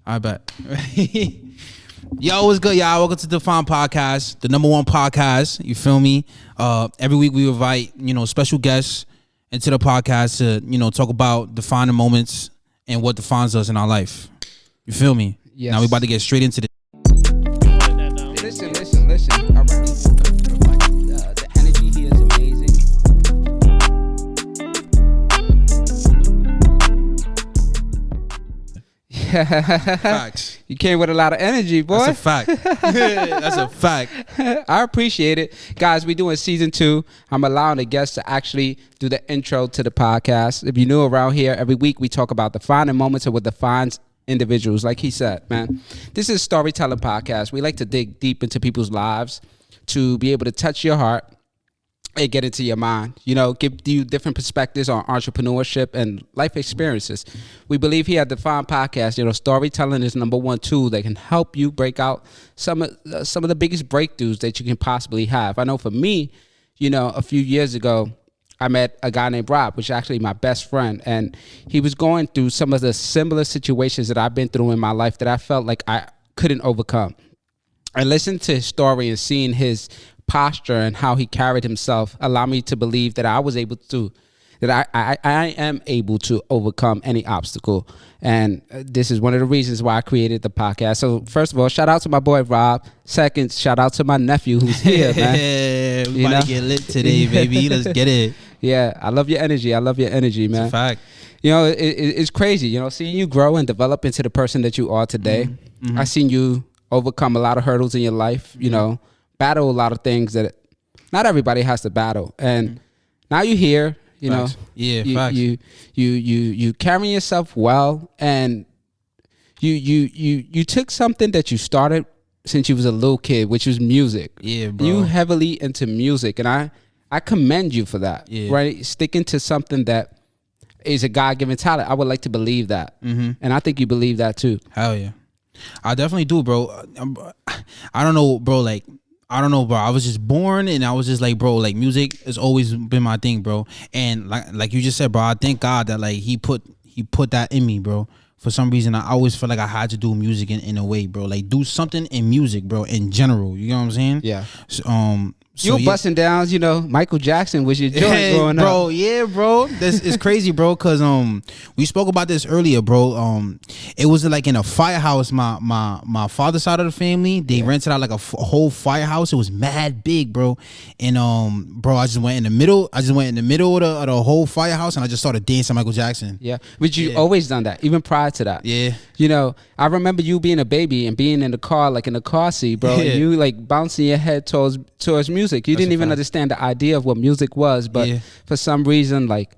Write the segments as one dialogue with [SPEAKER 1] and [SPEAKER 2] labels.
[SPEAKER 1] I bet. Yo, what's good, y'all? Welcome to the Deafine podcast, the #1 podcast. You feel me? Every week we invite, special guests into the podcast to, talk about defining moments and what defines us in our life. You feel me?
[SPEAKER 2] Yes.
[SPEAKER 1] Now we about to get straight into the.
[SPEAKER 2] Listen. All right. The energy here is amazing.
[SPEAKER 1] Facts.
[SPEAKER 2] You came with a lot of energy, boy.
[SPEAKER 1] That's a fact. That's a fact.
[SPEAKER 2] I appreciate it. Guys, we're doing season 2. I'm allowing the guests to actually do the intro to the podcast. If you're new around here, every week we talk about defining moments and what defines individuals. Like he said, man, this is a storytelling podcast. We like to dig deep into people's lives to be able to touch your heart and get into your mind, give you different perspectives on entrepreneurship and life experiences. We believe here at Deafine Podcast, storytelling is #1 tool that can help you break out some of the biggest breakthroughs that you can possibly have. I know for me, a few years ago, I met a guy named Rob, which is actually my best friend, and he was going through some of the similar situations that I've been through in my life that I felt like I couldn't overcome. I listened to his story and seeing his posture and how he carried himself allowed me to believe that I am able to overcome any obstacle. And this is one of the reasons why I created the podcast. So first of all, shout out to my boy Rob. Second, shout out to my nephew who's here, man.
[SPEAKER 1] We about to get lit today, baby. Let's get it.
[SPEAKER 2] Yeah, I love your energy. Man.
[SPEAKER 1] It's a fact.
[SPEAKER 2] It's crazy, seeing you grow and develop into the person that you are today. Mm-hmm. I seen you overcome a lot of hurdles in your life, battle a lot of things that not everybody has to battle. And now you're here,
[SPEAKER 1] Facts. Facts.
[SPEAKER 2] You carrying yourself well, and you took something that you started since you was a little kid, which was music.
[SPEAKER 1] Yeah, bro.
[SPEAKER 2] You heavily into music, and I commend you for that.
[SPEAKER 1] Yeah.
[SPEAKER 2] Right? Sticking to something that is a God-given talent. I would like to believe that. Mm-hmm. And I think you believe that too.
[SPEAKER 1] Hell yeah. I definitely do, bro. I don't know, bro. I was just born and I was just like, bro, like music has always been my thing, bro. And like you just said, bro, I thank God that like he put that in me, bro. For some reason, I always felt like I had to do music in a way, bro. Like do something in music, bro, in general. You know what I'm saying?
[SPEAKER 2] Yeah.
[SPEAKER 1] So,
[SPEAKER 2] you were busting down, Micheal Jackson was your joint growing up.
[SPEAKER 1] Bro, yeah, bro. This is crazy, bro, because we spoke about this earlier, bro. It was like in a firehouse. My father's side of the family, they rented out like a whole firehouse. It was mad big, bro. And bro, I just went in the middle of the whole firehouse and I just started dancing Micheal Jackson.
[SPEAKER 2] Yeah. But you always done that, even prior to that.
[SPEAKER 1] Yeah.
[SPEAKER 2] I remember you being a baby and being in the car, like in the car seat, bro, and you like bouncing your head towards music. You didn't even understand the idea of what music was, but for some reason, like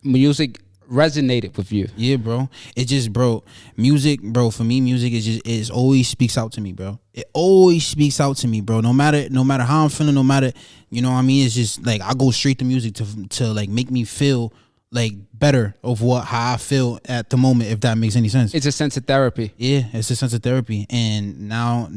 [SPEAKER 2] music resonated with you.
[SPEAKER 1] Yeah, bro. It just, bro, music, bro, for me, music is always speaks out to me, bro. It always speaks out to me, bro. No matter how I'm feeling, no matter, what I mean? It's just like I go straight to music to like make me feel like better of how I feel at the moment, if that makes any sense.
[SPEAKER 2] It's a sense of therapy.
[SPEAKER 1] Yeah, it's a sense of therapy. And now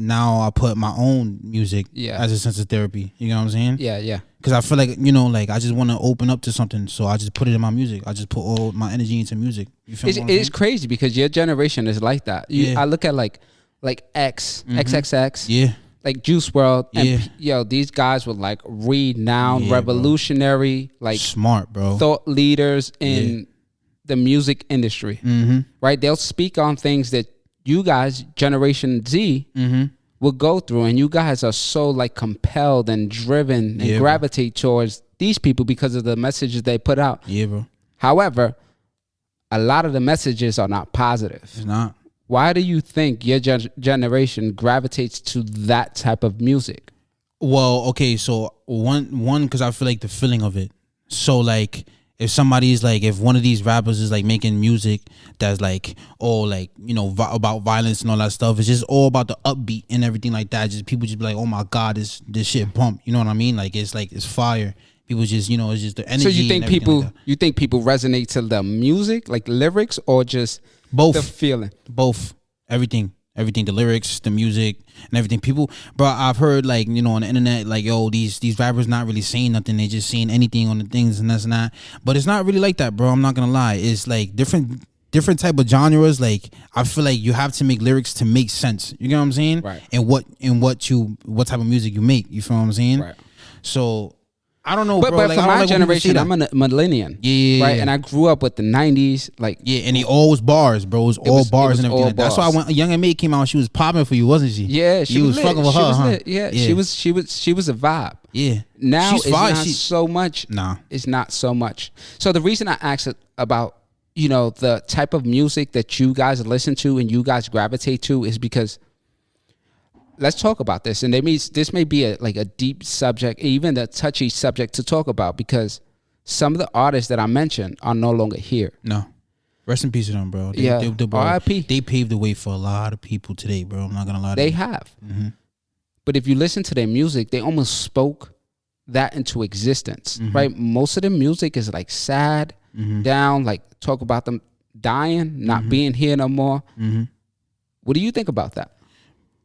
[SPEAKER 1] I put my own music as a sense of therapy. You know what I'm saying?
[SPEAKER 2] Yeah.
[SPEAKER 1] Because I feel like, like I just want to open up to something. So I just put it in my music. I just put all my energy into music. You feel me?
[SPEAKER 2] It's crazy because your generation is like that. I look at like X, XXX.
[SPEAKER 1] Yeah.
[SPEAKER 2] Like Juice WRLD, and these guys were like renowned, revolutionary, like
[SPEAKER 1] smart, bro,
[SPEAKER 2] thought leaders in the music industry. Mm-hmm. Right? They'll speak on things that you guys, Generation Z, will go through, and you guys are so like compelled and driven and gravitate towards these people because of the messages they put out.
[SPEAKER 1] Yeah, bro.
[SPEAKER 2] However, a lot of the messages are not positive.
[SPEAKER 1] It's not.
[SPEAKER 2] Why do you think your generation gravitates to that type of music?
[SPEAKER 1] Well, okay, so one, because I feel like the feeling of it. So like, if one of these rappers is like making music that's like, about violence and all that stuff, it's just all about the upbeat and everything like that. Just people just be like, oh my God, this shit pump. You know what I mean? Like it's fire. People just, it's just the energy.
[SPEAKER 2] So you think people resonate to the music, like lyrics, or just
[SPEAKER 1] both?
[SPEAKER 2] The feeling.
[SPEAKER 1] Both. Everything, the lyrics, the music, and everything. People, bro, I've heard like, on the internet, like, yo, these rappers not really saying nothing. They just saying anything on the things and that's not. But it's not really like that, bro. I'm not gonna lie. It's like different different type of genres, like I feel like you have to make lyrics to make sense. You get what I'm saying?
[SPEAKER 2] Right.
[SPEAKER 1] And what type of music you make. You feel what I'm saying?
[SPEAKER 2] Right.
[SPEAKER 1] So I don't know,
[SPEAKER 2] But
[SPEAKER 1] bro.
[SPEAKER 2] but
[SPEAKER 1] Like,
[SPEAKER 2] for
[SPEAKER 1] I don't
[SPEAKER 2] my
[SPEAKER 1] like when people say
[SPEAKER 2] generation,
[SPEAKER 1] that.
[SPEAKER 2] I'm a millennial.
[SPEAKER 1] Yeah.
[SPEAKER 2] Right. And I grew up with the 90s. Like,
[SPEAKER 1] Yeah, and they all was bars, bro. It was all bars and everything.
[SPEAKER 2] all
[SPEAKER 1] Like, that's why
[SPEAKER 2] bars.
[SPEAKER 1] when Young and May came out, she was popping for you, wasn't she?
[SPEAKER 2] yeah, she
[SPEAKER 1] you
[SPEAKER 2] was lit.
[SPEAKER 1] fucking with
[SPEAKER 2] She
[SPEAKER 1] her,
[SPEAKER 2] was
[SPEAKER 1] huh?
[SPEAKER 2] lit. Yeah, she was a vibe.
[SPEAKER 1] Yeah.
[SPEAKER 2] Now
[SPEAKER 1] She's
[SPEAKER 2] it's
[SPEAKER 1] fine.
[SPEAKER 2] not so much.
[SPEAKER 1] Nah.
[SPEAKER 2] It's not so much. So the reason I asked about, you know, the type of music that you guys listen to and you guys gravitate to is because let's talk about this. And this may be a deep subject, even a touchy subject to talk about, because some of the artists that I mentioned are no longer here.
[SPEAKER 1] No. Rest in peace to them, bro. Bro,
[SPEAKER 2] R.I.P.
[SPEAKER 1] They paved the way for a lot of people today, bro. I'm not gonna lie to
[SPEAKER 2] They
[SPEAKER 1] you.
[SPEAKER 2] have.
[SPEAKER 1] Mm-hmm.
[SPEAKER 2] But if you listen to their music, they almost spoke that into existence, right? Most of the music is like sad, down, like talk about them dying, not being here no more. What do you think about that?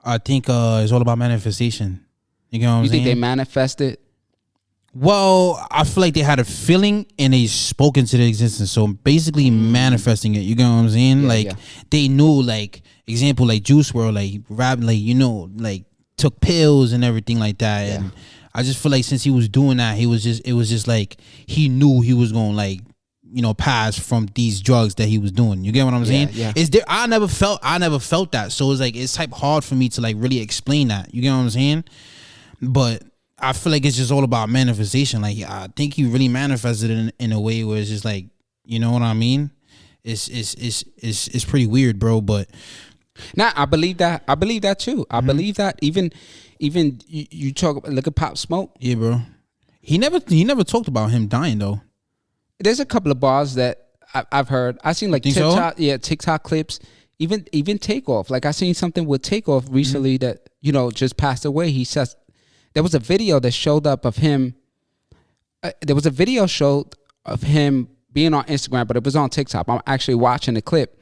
[SPEAKER 1] I think it's all about manifestation. You know what I'm
[SPEAKER 2] You
[SPEAKER 1] saying?
[SPEAKER 2] think they manifested?
[SPEAKER 1] Well, I feel like they had a feeling and they spoke into the existence. So basically manifesting it. You get what I'm saying?
[SPEAKER 2] Yeah,
[SPEAKER 1] like
[SPEAKER 2] yeah.
[SPEAKER 1] they knew, like, example, like Juice WRLD, like rap, like, you know, like took pills and everything like that.
[SPEAKER 2] Yeah.
[SPEAKER 1] And I just feel like since he was doing that, it was just like he knew he was gonna, like, you know, pass from these drugs that he was doing. You get what I'm saying?
[SPEAKER 2] Yeah.
[SPEAKER 1] Is there? I never felt that. So it's like it's type hard for me to like really explain that. You get what I'm saying? But I feel like it's just all about manifestation. Like I think he really manifested it in a way where it's just like, you know what I mean? It's pretty weird, bro. But
[SPEAKER 2] Nah, I believe that. I believe that too. I believe that even you talk, look at Pop Smoke.
[SPEAKER 1] yeah, bro. He never talked about him dying though.
[SPEAKER 2] There's a couple of bars that I've heard. I seen like
[SPEAKER 1] Think so?
[SPEAKER 2] TikTok clips. Even Takeoff. Like I seen something with Takeoff recently that, you know, just passed away. He says there was a video that showed up of him. There was a video showed of him being on Instagram, but it was on TikTok. I'm actually watching the clip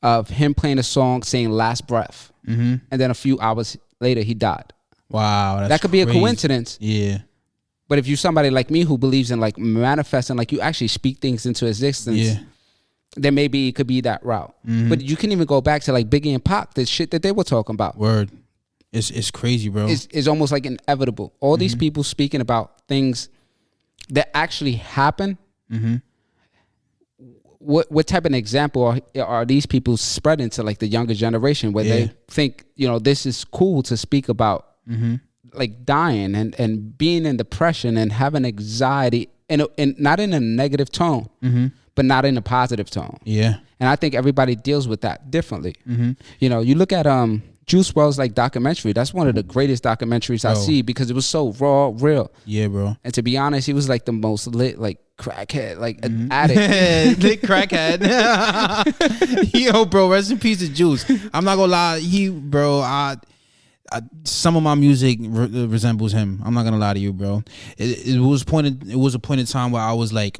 [SPEAKER 2] of him playing a song saying "Last Breath," and then a few hours later he died.
[SPEAKER 1] Wow,
[SPEAKER 2] That could be
[SPEAKER 1] crazy.
[SPEAKER 2] a coincidence.
[SPEAKER 1] Yeah.
[SPEAKER 2] But if you're somebody like me who believes in like manifesting, like you actually speak things into existence,
[SPEAKER 1] Yeah.
[SPEAKER 2] then maybe it could be that route. But you can even go back to like Biggie and Pac, the shit that they were talking about.
[SPEAKER 1] Word. It's crazy, bro.
[SPEAKER 2] Is almost like inevitable. All these people speaking about things that actually happen. What type of example are these people spreading to like the younger generation where they think, you know, this is cool to speak about like dying and being in depression and having anxiety and not in a negative tone, but not in a positive tone.
[SPEAKER 1] Yeah.
[SPEAKER 2] And I think everybody deals with that differently. You know, you look at Juice WRLD's like documentary. That's one of the greatest documentaries I see because it was so raw, real.
[SPEAKER 1] Yeah, bro.
[SPEAKER 2] And to be honest, he was like the most lit, like crackhead, like an addict.
[SPEAKER 1] Lit crackhead. Yo, bro, rest in peace to Juice. I'm not gonna lie, bro, some of my music resembles him. I'm not gonna lie to you, bro. It was a point in time where I was like,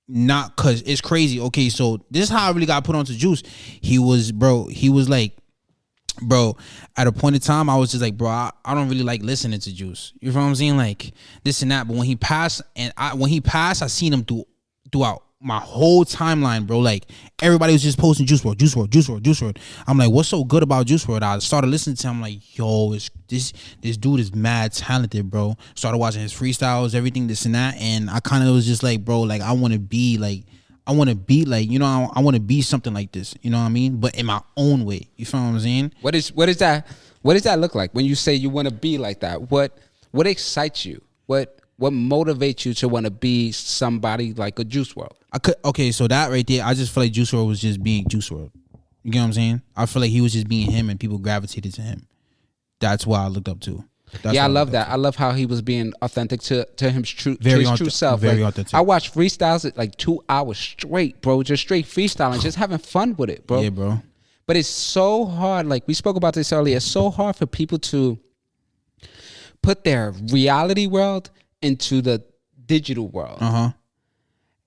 [SPEAKER 1] not, cause it's crazy. Okay, so this is how I really got put onto Juice. He was like, bro, at a point in time, I was just like, bro, I don't really like listening to Juice. You know what I'm saying? Like this and that. But when he passed, I seen him throughout my whole timeline, bro. Like everybody was just posting Juice WRLD. I'm like, what's so good about Juice WRLD? I started listening to him. I'm like, yo, this dude is mad talented, bro. Started watching his freestyles, everything, this and that, and I kind of was just like, bro, like I want to be like, you know, I want to be something like this, you know what I mean? But in my own way, you feel what I'm saying?
[SPEAKER 2] What does that look like when you say you want to be like that? What excites you? What motivates you to want to be somebody like a Juice WRLD?
[SPEAKER 1] So that right there, I just feel like Juice WRLD was just being Juice WRLD. You get what I'm saying? I feel like he was just being him and people gravitated to him. That's why I looked up to.
[SPEAKER 2] I love that. I love how he was being authentic to his true self.
[SPEAKER 1] Very
[SPEAKER 2] like,
[SPEAKER 1] authentic.
[SPEAKER 2] I watched freestyles at like 2 hours straight, bro. Just straight freestyling, just having fun with it, bro.
[SPEAKER 1] Yeah, bro.
[SPEAKER 2] But it's so hard. Like we spoke about this earlier. It's so hard for people to put their reality world into the digital world.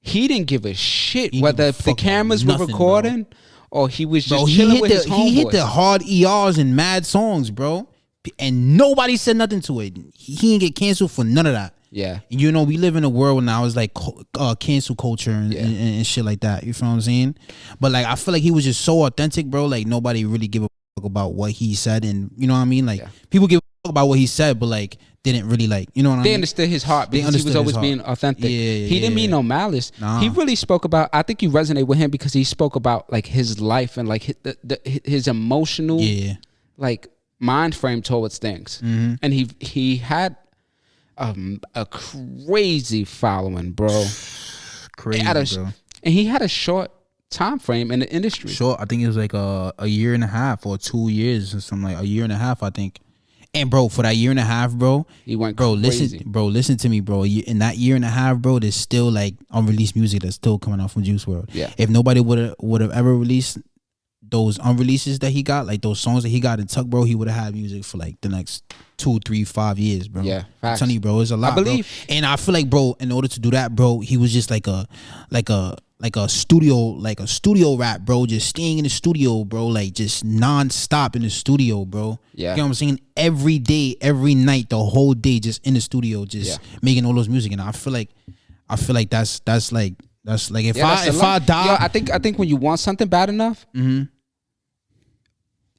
[SPEAKER 2] He didn't give a shit whether the cameras were recording or he was just chilling with his homeboys.
[SPEAKER 1] He hit the hard ERs and mad songs, bro. And nobody said nothing to it. He didn't get canceled for none of that.
[SPEAKER 2] Yeah.
[SPEAKER 1] You know, we live in a world now. It's like cancel culture and shit like that. You feel what I'm saying? But like, I feel like he was just so authentic, bro. Like nobody really give a fuck about what he said, and you know what I mean. Like people give a fuck about what he said, but like didn't really like, you know what I mean.
[SPEAKER 2] They understood his heart because he was always being authentic. He didn't mean no malice.
[SPEAKER 1] Nah.
[SPEAKER 2] He really spoke about. I think you resonate with him because he spoke about like his life and like his emotional like mind frame towards things, and he had a crazy following, bro.
[SPEAKER 1] Crazy, bro.
[SPEAKER 2] And he had a short time frame in the industry.
[SPEAKER 1] Short, I think it was like a year and a half or 2 years or something, like a year and a half, I think. And bro, for that year and a half, bro,
[SPEAKER 2] he went
[SPEAKER 1] crazy. Listen to me, bro. In that year and a half, bro, there's still like unreleased music that's still coming out from Juice WRLD.
[SPEAKER 2] Yeah.
[SPEAKER 1] If nobody would have ever released those unreleases that he got, like those songs that he got in Tuck, bro, he would have had music for like the next 2, 3, 5 years, bro.
[SPEAKER 2] Yeah,
[SPEAKER 1] I'm telling you, bro, it's a lot.
[SPEAKER 2] I believe,
[SPEAKER 1] bro. And I feel like, bro, in order to do that, bro, he was just like a studio rap, bro, just staying in the studio, bro, like just non-stop in the studio, bro.
[SPEAKER 2] Yeah.
[SPEAKER 1] You know what I'm saying? Every day, every night, the whole day, just in the studio, just making all those music. And I feel like that's like if I die.
[SPEAKER 2] Yo, I think when you want something bad enough,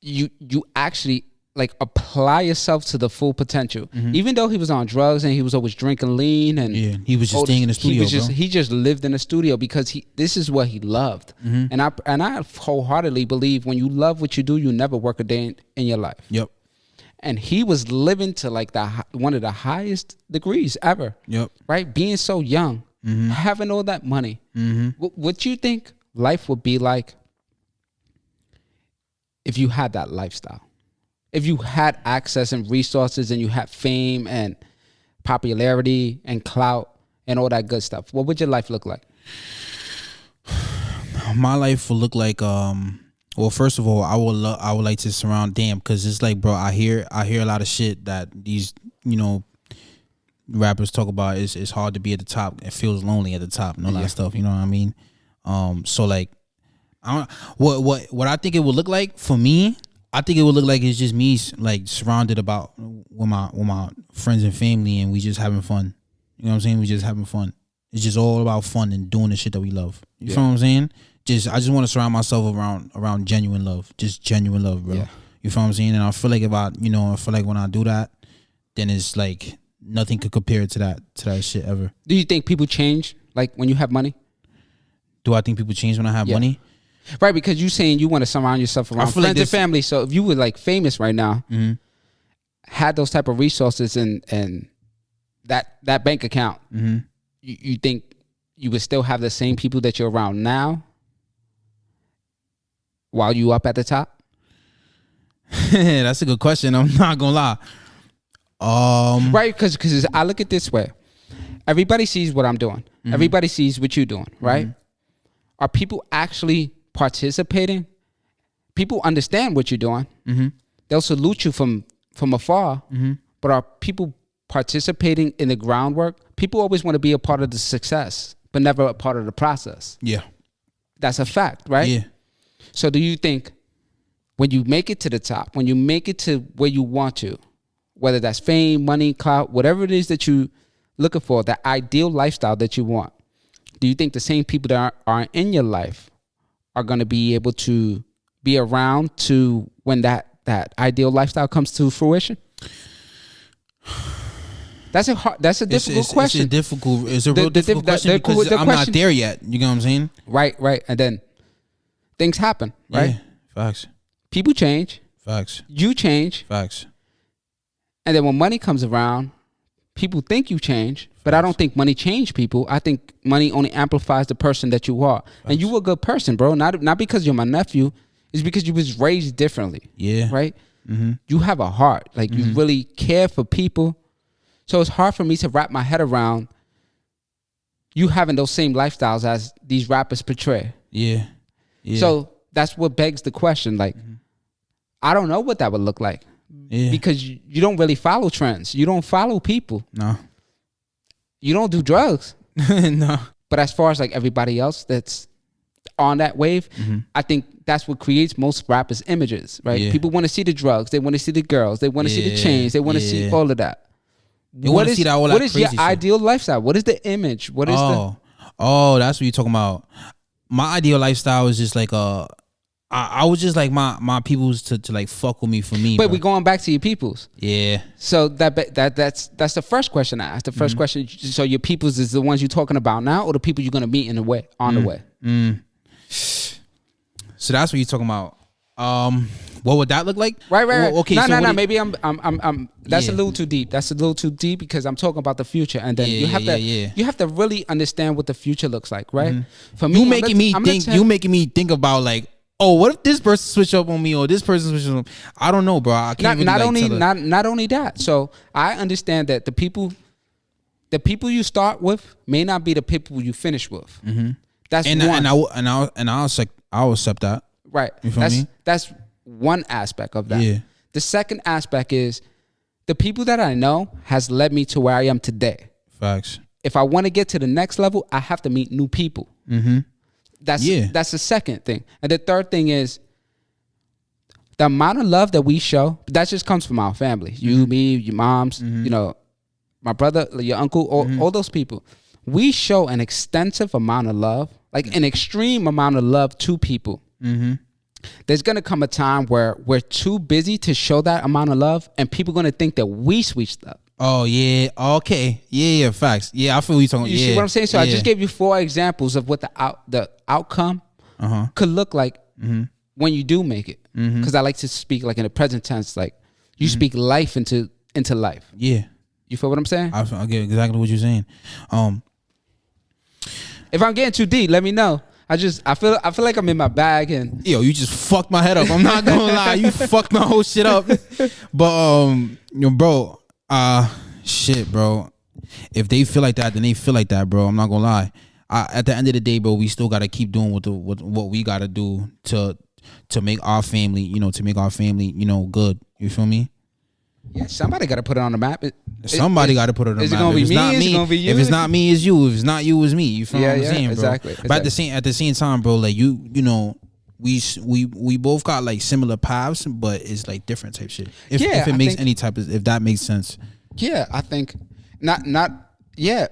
[SPEAKER 2] you actually like apply yourself to the full potential. Even though he was on drugs and he was always drinking lean and
[SPEAKER 1] he was just staying in the studio.
[SPEAKER 2] He just lived in the studio because this is what he loved. And I wholeheartedly believe when you love what you do, you never work a day in your life.
[SPEAKER 1] Yep.
[SPEAKER 2] And he was living to like one of the highest degrees ever.
[SPEAKER 1] Yep.
[SPEAKER 2] Right, being so young, having all that money. What you think life would be like if you had that lifestyle? If you had access and resources and you had fame and popularity and clout and all that good stuff, what would your life look like?
[SPEAKER 1] My life will look like well, first of all, I would like to surround because it's like, bro, I hear a lot of shit that these, you know, rappers talk about. It's hard to be at the top. It feels lonely at the top and all that stuff, you know what I mean? So like what I think it would look like for me, I think it would look like it's just me like surrounded about with my friends and family, and we just having fun. You know what I'm saying? We just having fun. It's just all about fun and doing the shit that we love. You feel what I'm saying? I just want to surround myself around genuine love. Just genuine love, bro. Yeah. You feel what I'm saying? And I feel like when I do that, then it's like nothing could compare to that shit ever.
[SPEAKER 2] Do you think people change like when you have money?
[SPEAKER 1] Do I think people change when I have money?
[SPEAKER 2] Right, because you saying you want to surround yourself around friends and family. So if you were like famous right now, had those type of resources and that bank account, you think you would still have the same people that you're around now while you up at the top?
[SPEAKER 1] That's a good question. I'm not gonna lie.
[SPEAKER 2] Right, because I look at it this way. Everybody sees what I'm doing. Everybody sees what you're doing, right? Are people actually participating? People understand what you're doing. They'll salute you from afar. But are people participating in the groundwork? People always want to be a part of the success, but never a part of the process.
[SPEAKER 1] Yeah.
[SPEAKER 2] That's a fact, right?
[SPEAKER 1] Yeah.
[SPEAKER 2] So do you think when you make it to the top, when you make it to where you want to, whether that's fame, money, clout, whatever it is that you looking for, that ideal lifestyle that you want, do you think the same people that are in your life are going to be able to be around to when that ideal lifestyle comes to fruition? That's a difficult question.
[SPEAKER 1] It's a real difficult question because I'm not there yet. You know what I'm saying?
[SPEAKER 2] Right. And then things happen, right?
[SPEAKER 1] Yeah, facts.
[SPEAKER 2] People change.
[SPEAKER 1] Facts.
[SPEAKER 2] You change.
[SPEAKER 1] Facts.
[SPEAKER 2] And then when money comes around, people think you change, but I don't think money changed people. I think money only amplifies the person that you are. Facts. And you a good person, bro. Not because you're my nephew. It's because you was raised differently.
[SPEAKER 1] Yeah.
[SPEAKER 2] Right? You have a heart. Like you really care for people. So it's hard for me to wrap my head around you having those same lifestyles as these rappers portray.
[SPEAKER 1] Yeah.
[SPEAKER 2] So that's what begs the question. Like, I don't know what that would look like.
[SPEAKER 1] Yeah.
[SPEAKER 2] Because you don't really follow trends. You don't follow people.
[SPEAKER 1] No.
[SPEAKER 2] You don't do drugs.
[SPEAKER 1] No.
[SPEAKER 2] But as far as like everybody else that's on that wave, I think that's what creates most rappers' images, right?
[SPEAKER 1] Yeah.
[SPEAKER 2] People want to see the drugs. They want to see the girls. They want to see the chains. They want to see all of that.
[SPEAKER 1] They want to see that all that
[SPEAKER 2] what is
[SPEAKER 1] crazy
[SPEAKER 2] your
[SPEAKER 1] shit.
[SPEAKER 2] ideal lifestyle? What is the image? What is
[SPEAKER 1] Oh, that's what you're talking about. My ideal lifestyle is just like I was just like my peoples to like fuck with me for me.
[SPEAKER 2] But
[SPEAKER 1] bro.
[SPEAKER 2] we going back to your peoples.
[SPEAKER 1] Yeah.
[SPEAKER 2] So that's the first question I asked. The first question. So your peoples is the ones you're talking about now, or the people you're gonna meet in the way on the way.
[SPEAKER 1] So that's what you're talking about. What would that look like?
[SPEAKER 2] Right.
[SPEAKER 1] Well, okay.
[SPEAKER 2] No. Maybe I'm. That's a
[SPEAKER 1] Yeah.
[SPEAKER 2] little too deep. That's a little too deep because I'm talking about the future, and then you have to really understand what the future looks like, right? For me,
[SPEAKER 1] You making me think about like, oh, what if this person switch up on me or this person switch up on me? I don't know, bro. I can't
[SPEAKER 2] not
[SPEAKER 1] really
[SPEAKER 2] not only that. So I understand that the people you start with may not be the people you finish with. That's one.
[SPEAKER 1] I'll accept that.
[SPEAKER 2] Right.
[SPEAKER 1] You feel me?
[SPEAKER 2] That's one aspect of that.
[SPEAKER 1] Yeah.
[SPEAKER 2] The second aspect is the people that I know has led me to where I am today.
[SPEAKER 1] Facts.
[SPEAKER 2] If I want to get to the next level, I have to meet new people. That's the second thing. And the third thing is the amount of love that we show, that just comes from our family. You, me, your moms, you know, my brother, your uncle, all those people. We show an extensive amount of love, like an extreme amount of love to people. There's going to come a time where we're too busy to show that amount of love, and people are going to think that we switched up.
[SPEAKER 1] Oh, yeah. Okay. Yeah, facts. Yeah, I feel what you're talking about.
[SPEAKER 2] You see what I'm saying? So I just gave you 4 examples of what the outcome could look like when you do make it. Because I like to speak like in the present tense, like you speak life into life.
[SPEAKER 1] Yeah.
[SPEAKER 2] You feel what I'm saying?
[SPEAKER 1] I get exactly what you're saying.
[SPEAKER 2] If I'm getting too deep, let me know. I feel like I'm in my bag and
[SPEAKER 1] Yo, you just fucked my head up. I'm not gonna lie, you fucked my whole shit up. But bro, shit, bro. If they feel like that, then they feel like that, bro. I'm not gonna lie. At the end of the day, bro, we still gotta keep doing what we gotta do to make our family, good. You feel me?
[SPEAKER 2] yeah, somebody got to put it on the map.
[SPEAKER 1] Somebody got to put it on the map.
[SPEAKER 2] Is it gonna be me? Is it gonna be you?
[SPEAKER 1] If it's not me, it's you. If it's not you, it's me. You feel what I'm saying, bro?
[SPEAKER 2] Exactly.
[SPEAKER 1] But at the same time, bro, like you know, we both got like similar paths, but it's like different type shit. If that makes sense.
[SPEAKER 2] Yeah, I think yeah,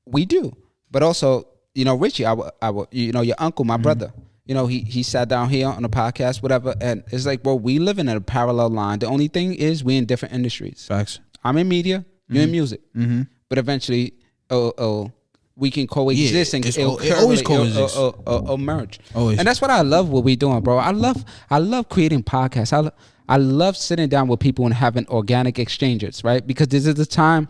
[SPEAKER 2] we do. But also, Richie, your uncle, my brother, he sat down here on the podcast, whatever, and it's like, bro, we living in a parallel line. The only thing is we in different industries.
[SPEAKER 1] Facts.
[SPEAKER 2] I'm in media, you're in music. But eventually, we can coexist and it'll
[SPEAKER 1] always coexist.
[SPEAKER 2] merge.
[SPEAKER 1] Always.
[SPEAKER 2] And that's what I love what we doing, bro. I love creating podcasts. I love sitting down with people and having organic exchanges, right? Because this is the time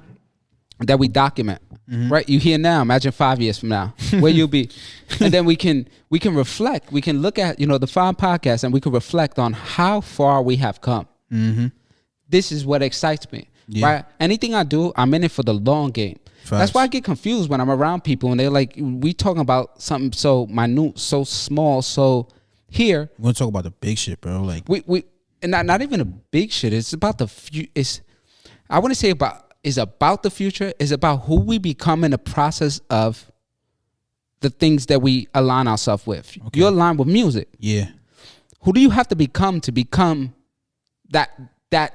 [SPEAKER 2] that we document, right? You here now, imagine 5 years from now, where you'll be. And then we can reflect. We can look at, the Fine Podcast and we can reflect on how far we have come. This is what excites me, right? Anything I do, I'm in it for the long game. Facts. That's why I get confused when I'm around people and they're like, we talking about something so minute, so small, so here.
[SPEAKER 1] We're going to talk about the big shit, bro. Like
[SPEAKER 2] we and not even a big shit. It's about the I want to say is about the future. Is about who we become in the process of the things that we align ourselves with. Okay. You're aligned with music.
[SPEAKER 1] Yeah.
[SPEAKER 2] Who do you have to become that guy,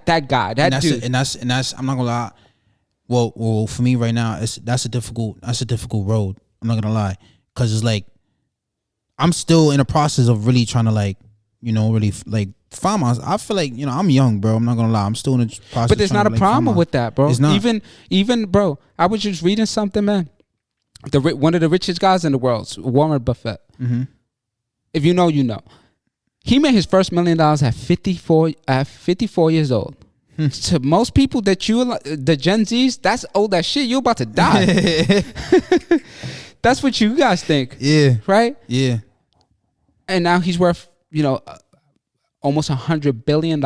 [SPEAKER 2] that dude?
[SPEAKER 1] And that's I'm not gonna lie. Well, for me right now, that's a difficult road. I'm not gonna lie, because it's like I'm still in the process of really trying to really find myself. I feel like I'm young, bro. I'm not gonna lie. I'm still in the process.
[SPEAKER 2] But there's not a problem with that, bro.
[SPEAKER 1] It's not.
[SPEAKER 2] Even bro. I was just reading something, man. One of the richest guys in the world, Warren Buffett. If you know, you know. He made his first $1 million at 54 years old. To most people the Gen Zs, that's old as shit. You're about to die. That's what you guys think.
[SPEAKER 1] Yeah.
[SPEAKER 2] Right?
[SPEAKER 1] Yeah.
[SPEAKER 2] And now he's worth, almost $100 billion.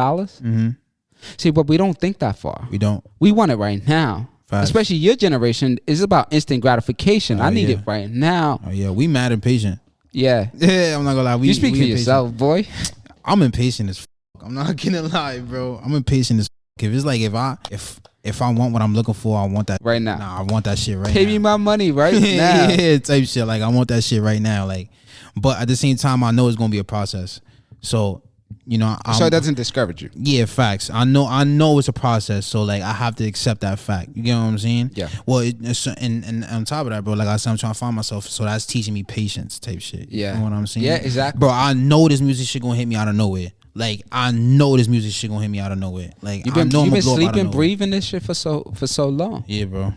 [SPEAKER 2] See, but we don't think that far.
[SPEAKER 1] We don't.
[SPEAKER 2] We want it right now. Facts. Especially your generation is about instant gratification. I need it right now.
[SPEAKER 1] Oh yeah, we mad impatient.
[SPEAKER 2] Yeah.
[SPEAKER 1] Yeah, I'm not gonna lie.
[SPEAKER 2] You speak for yourself, boy.
[SPEAKER 1] I'm impatient as fuck. I'm not gonna lie, bro. I'm impatient as fuck. If it's like if I want what I'm looking for, I want that
[SPEAKER 2] right now.
[SPEAKER 1] Nah, I want that shit right now.
[SPEAKER 2] Pay me my money right now.
[SPEAKER 1] Yeah, type shit. Like I want that shit right now. Like, but at the same time, I know it's gonna be a process. So you know,
[SPEAKER 2] so it doesn't discourage you.
[SPEAKER 1] Yeah, facts. I know it's a process, so like I have to accept that fact. You get what I'm saying?
[SPEAKER 2] Yeah.
[SPEAKER 1] Well, and on top of that, bro, like I said, I'm trying to find myself, so that's teaching me patience, type shit. You
[SPEAKER 2] Yeah.
[SPEAKER 1] know what I'm saying?
[SPEAKER 2] Yeah, exactly.
[SPEAKER 1] Bro, I know this music shit gonna hit me out of nowhere. Like I know this music shit gonna hit me out of nowhere. Like
[SPEAKER 2] You've been
[SPEAKER 1] I know I'm
[SPEAKER 2] sleeping, breathing this shit for so long.
[SPEAKER 1] Yeah, bro.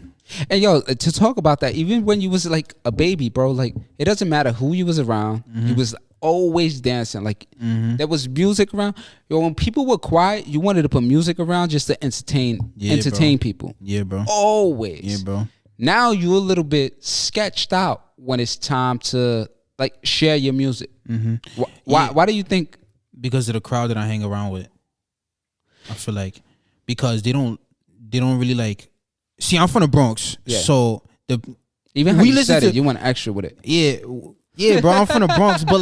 [SPEAKER 2] And yo, to talk about that, even when you was like a baby, bro, like it doesn't matter who you was around, you was always dancing. Like there was music around. Yo, when people were quiet, you wanted to put music around just to entertain people.
[SPEAKER 1] Yeah, bro.
[SPEAKER 2] Always.
[SPEAKER 1] Yeah, bro.
[SPEAKER 2] Now you're a little bit sketched out when it's time to like share your music. Why do you think?
[SPEAKER 1] Because of the crowd that I hang around with. I feel like because they don't really like. See, I'm from the Bronx, so
[SPEAKER 2] Even how you said it, you want extra with it.
[SPEAKER 1] Yeah, bro. I'm from the Bronx, but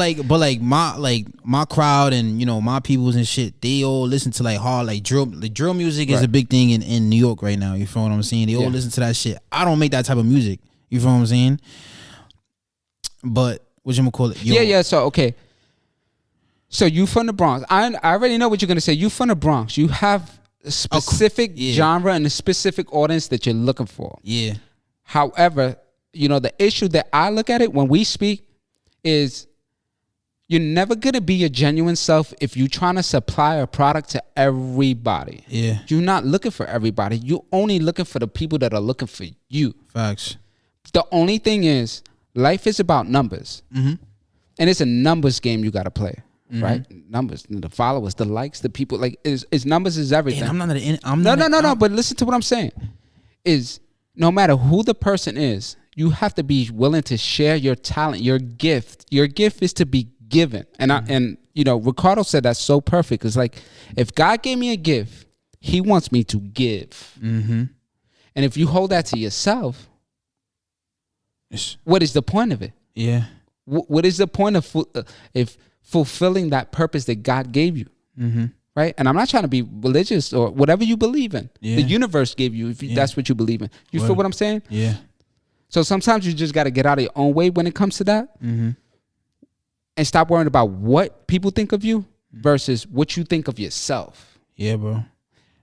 [SPEAKER 1] my crowd and you know my peoples and shit, they all listen to like hard like drill. The drill music is a big thing in New York right now. You feel what I'm saying? They all listen to that shit. I don't make that type of music. You feel what I'm saying? But what you gonna call it?
[SPEAKER 2] Yeah. So okay. So you from the Bronx? I already know what you're gonna say. You from the Bronx? You have a specific genre and a specific audience that you're looking for.
[SPEAKER 1] Yeah.
[SPEAKER 2] However, you know, the issue that I look at it when we speak is you're never going to be your genuine self if you're trying to supply a product to everybody.
[SPEAKER 1] Yeah.
[SPEAKER 2] You're not looking for everybody. You're only looking for the people that are looking for you.
[SPEAKER 1] Facts.
[SPEAKER 2] The only thing is life is about numbers. And it's a numbers game you got to play. Right, numbers, the followers, the likes, the people. Like, is numbers is everything. No. But listen to what I'm saying. Is no matter who the person is, you have to be willing to share your talent, your gift. Your gift is to be given. And you know, Ricardo said that's so perfect. It's like if God gave me a gift, He wants me to give. And if you hold that to yourself, what is the point of it?
[SPEAKER 1] Yeah.
[SPEAKER 2] What is the point of if fulfilling that purpose that God gave you, right? And I'm not trying to be religious or whatever you believe in. The universe gave you, if that's what you believe in. You feel what I'm saying?
[SPEAKER 1] Yeah.
[SPEAKER 2] So sometimes you just got to get out of your own way when it comes to that, and stop worrying about what people think of you versus what you think of yourself.
[SPEAKER 1] Yeah, bro.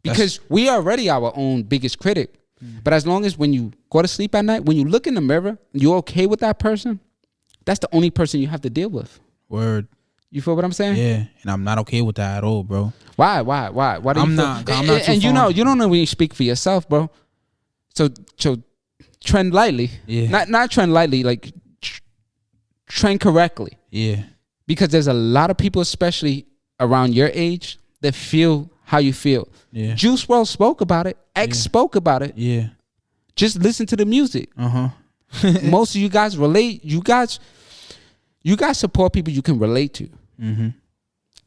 [SPEAKER 2] Because we are already our own biggest critic. But as long as when you go to sleep at night, when you look in the mirror, you're okay with that person, that's the only person you have to deal with.
[SPEAKER 1] Word.
[SPEAKER 2] You feel what I'm saying?
[SPEAKER 1] Yeah, and I'm not okay with that at all, bro.
[SPEAKER 2] Why do you
[SPEAKER 1] I'm
[SPEAKER 2] feel?
[SPEAKER 1] not too
[SPEAKER 2] and you don't know when you speak for yourself, bro. So trend lightly.
[SPEAKER 1] Yeah.
[SPEAKER 2] Not trend lightly, like trend correctly.
[SPEAKER 1] Yeah.
[SPEAKER 2] Because there's a lot of people, especially around your age, that feel how you feel.
[SPEAKER 1] Yeah.
[SPEAKER 2] Juice WRLD spoke about it. X spoke about it.
[SPEAKER 1] Yeah.
[SPEAKER 2] Just listen to the music. Most of you guys relate. You guys support people you can relate to.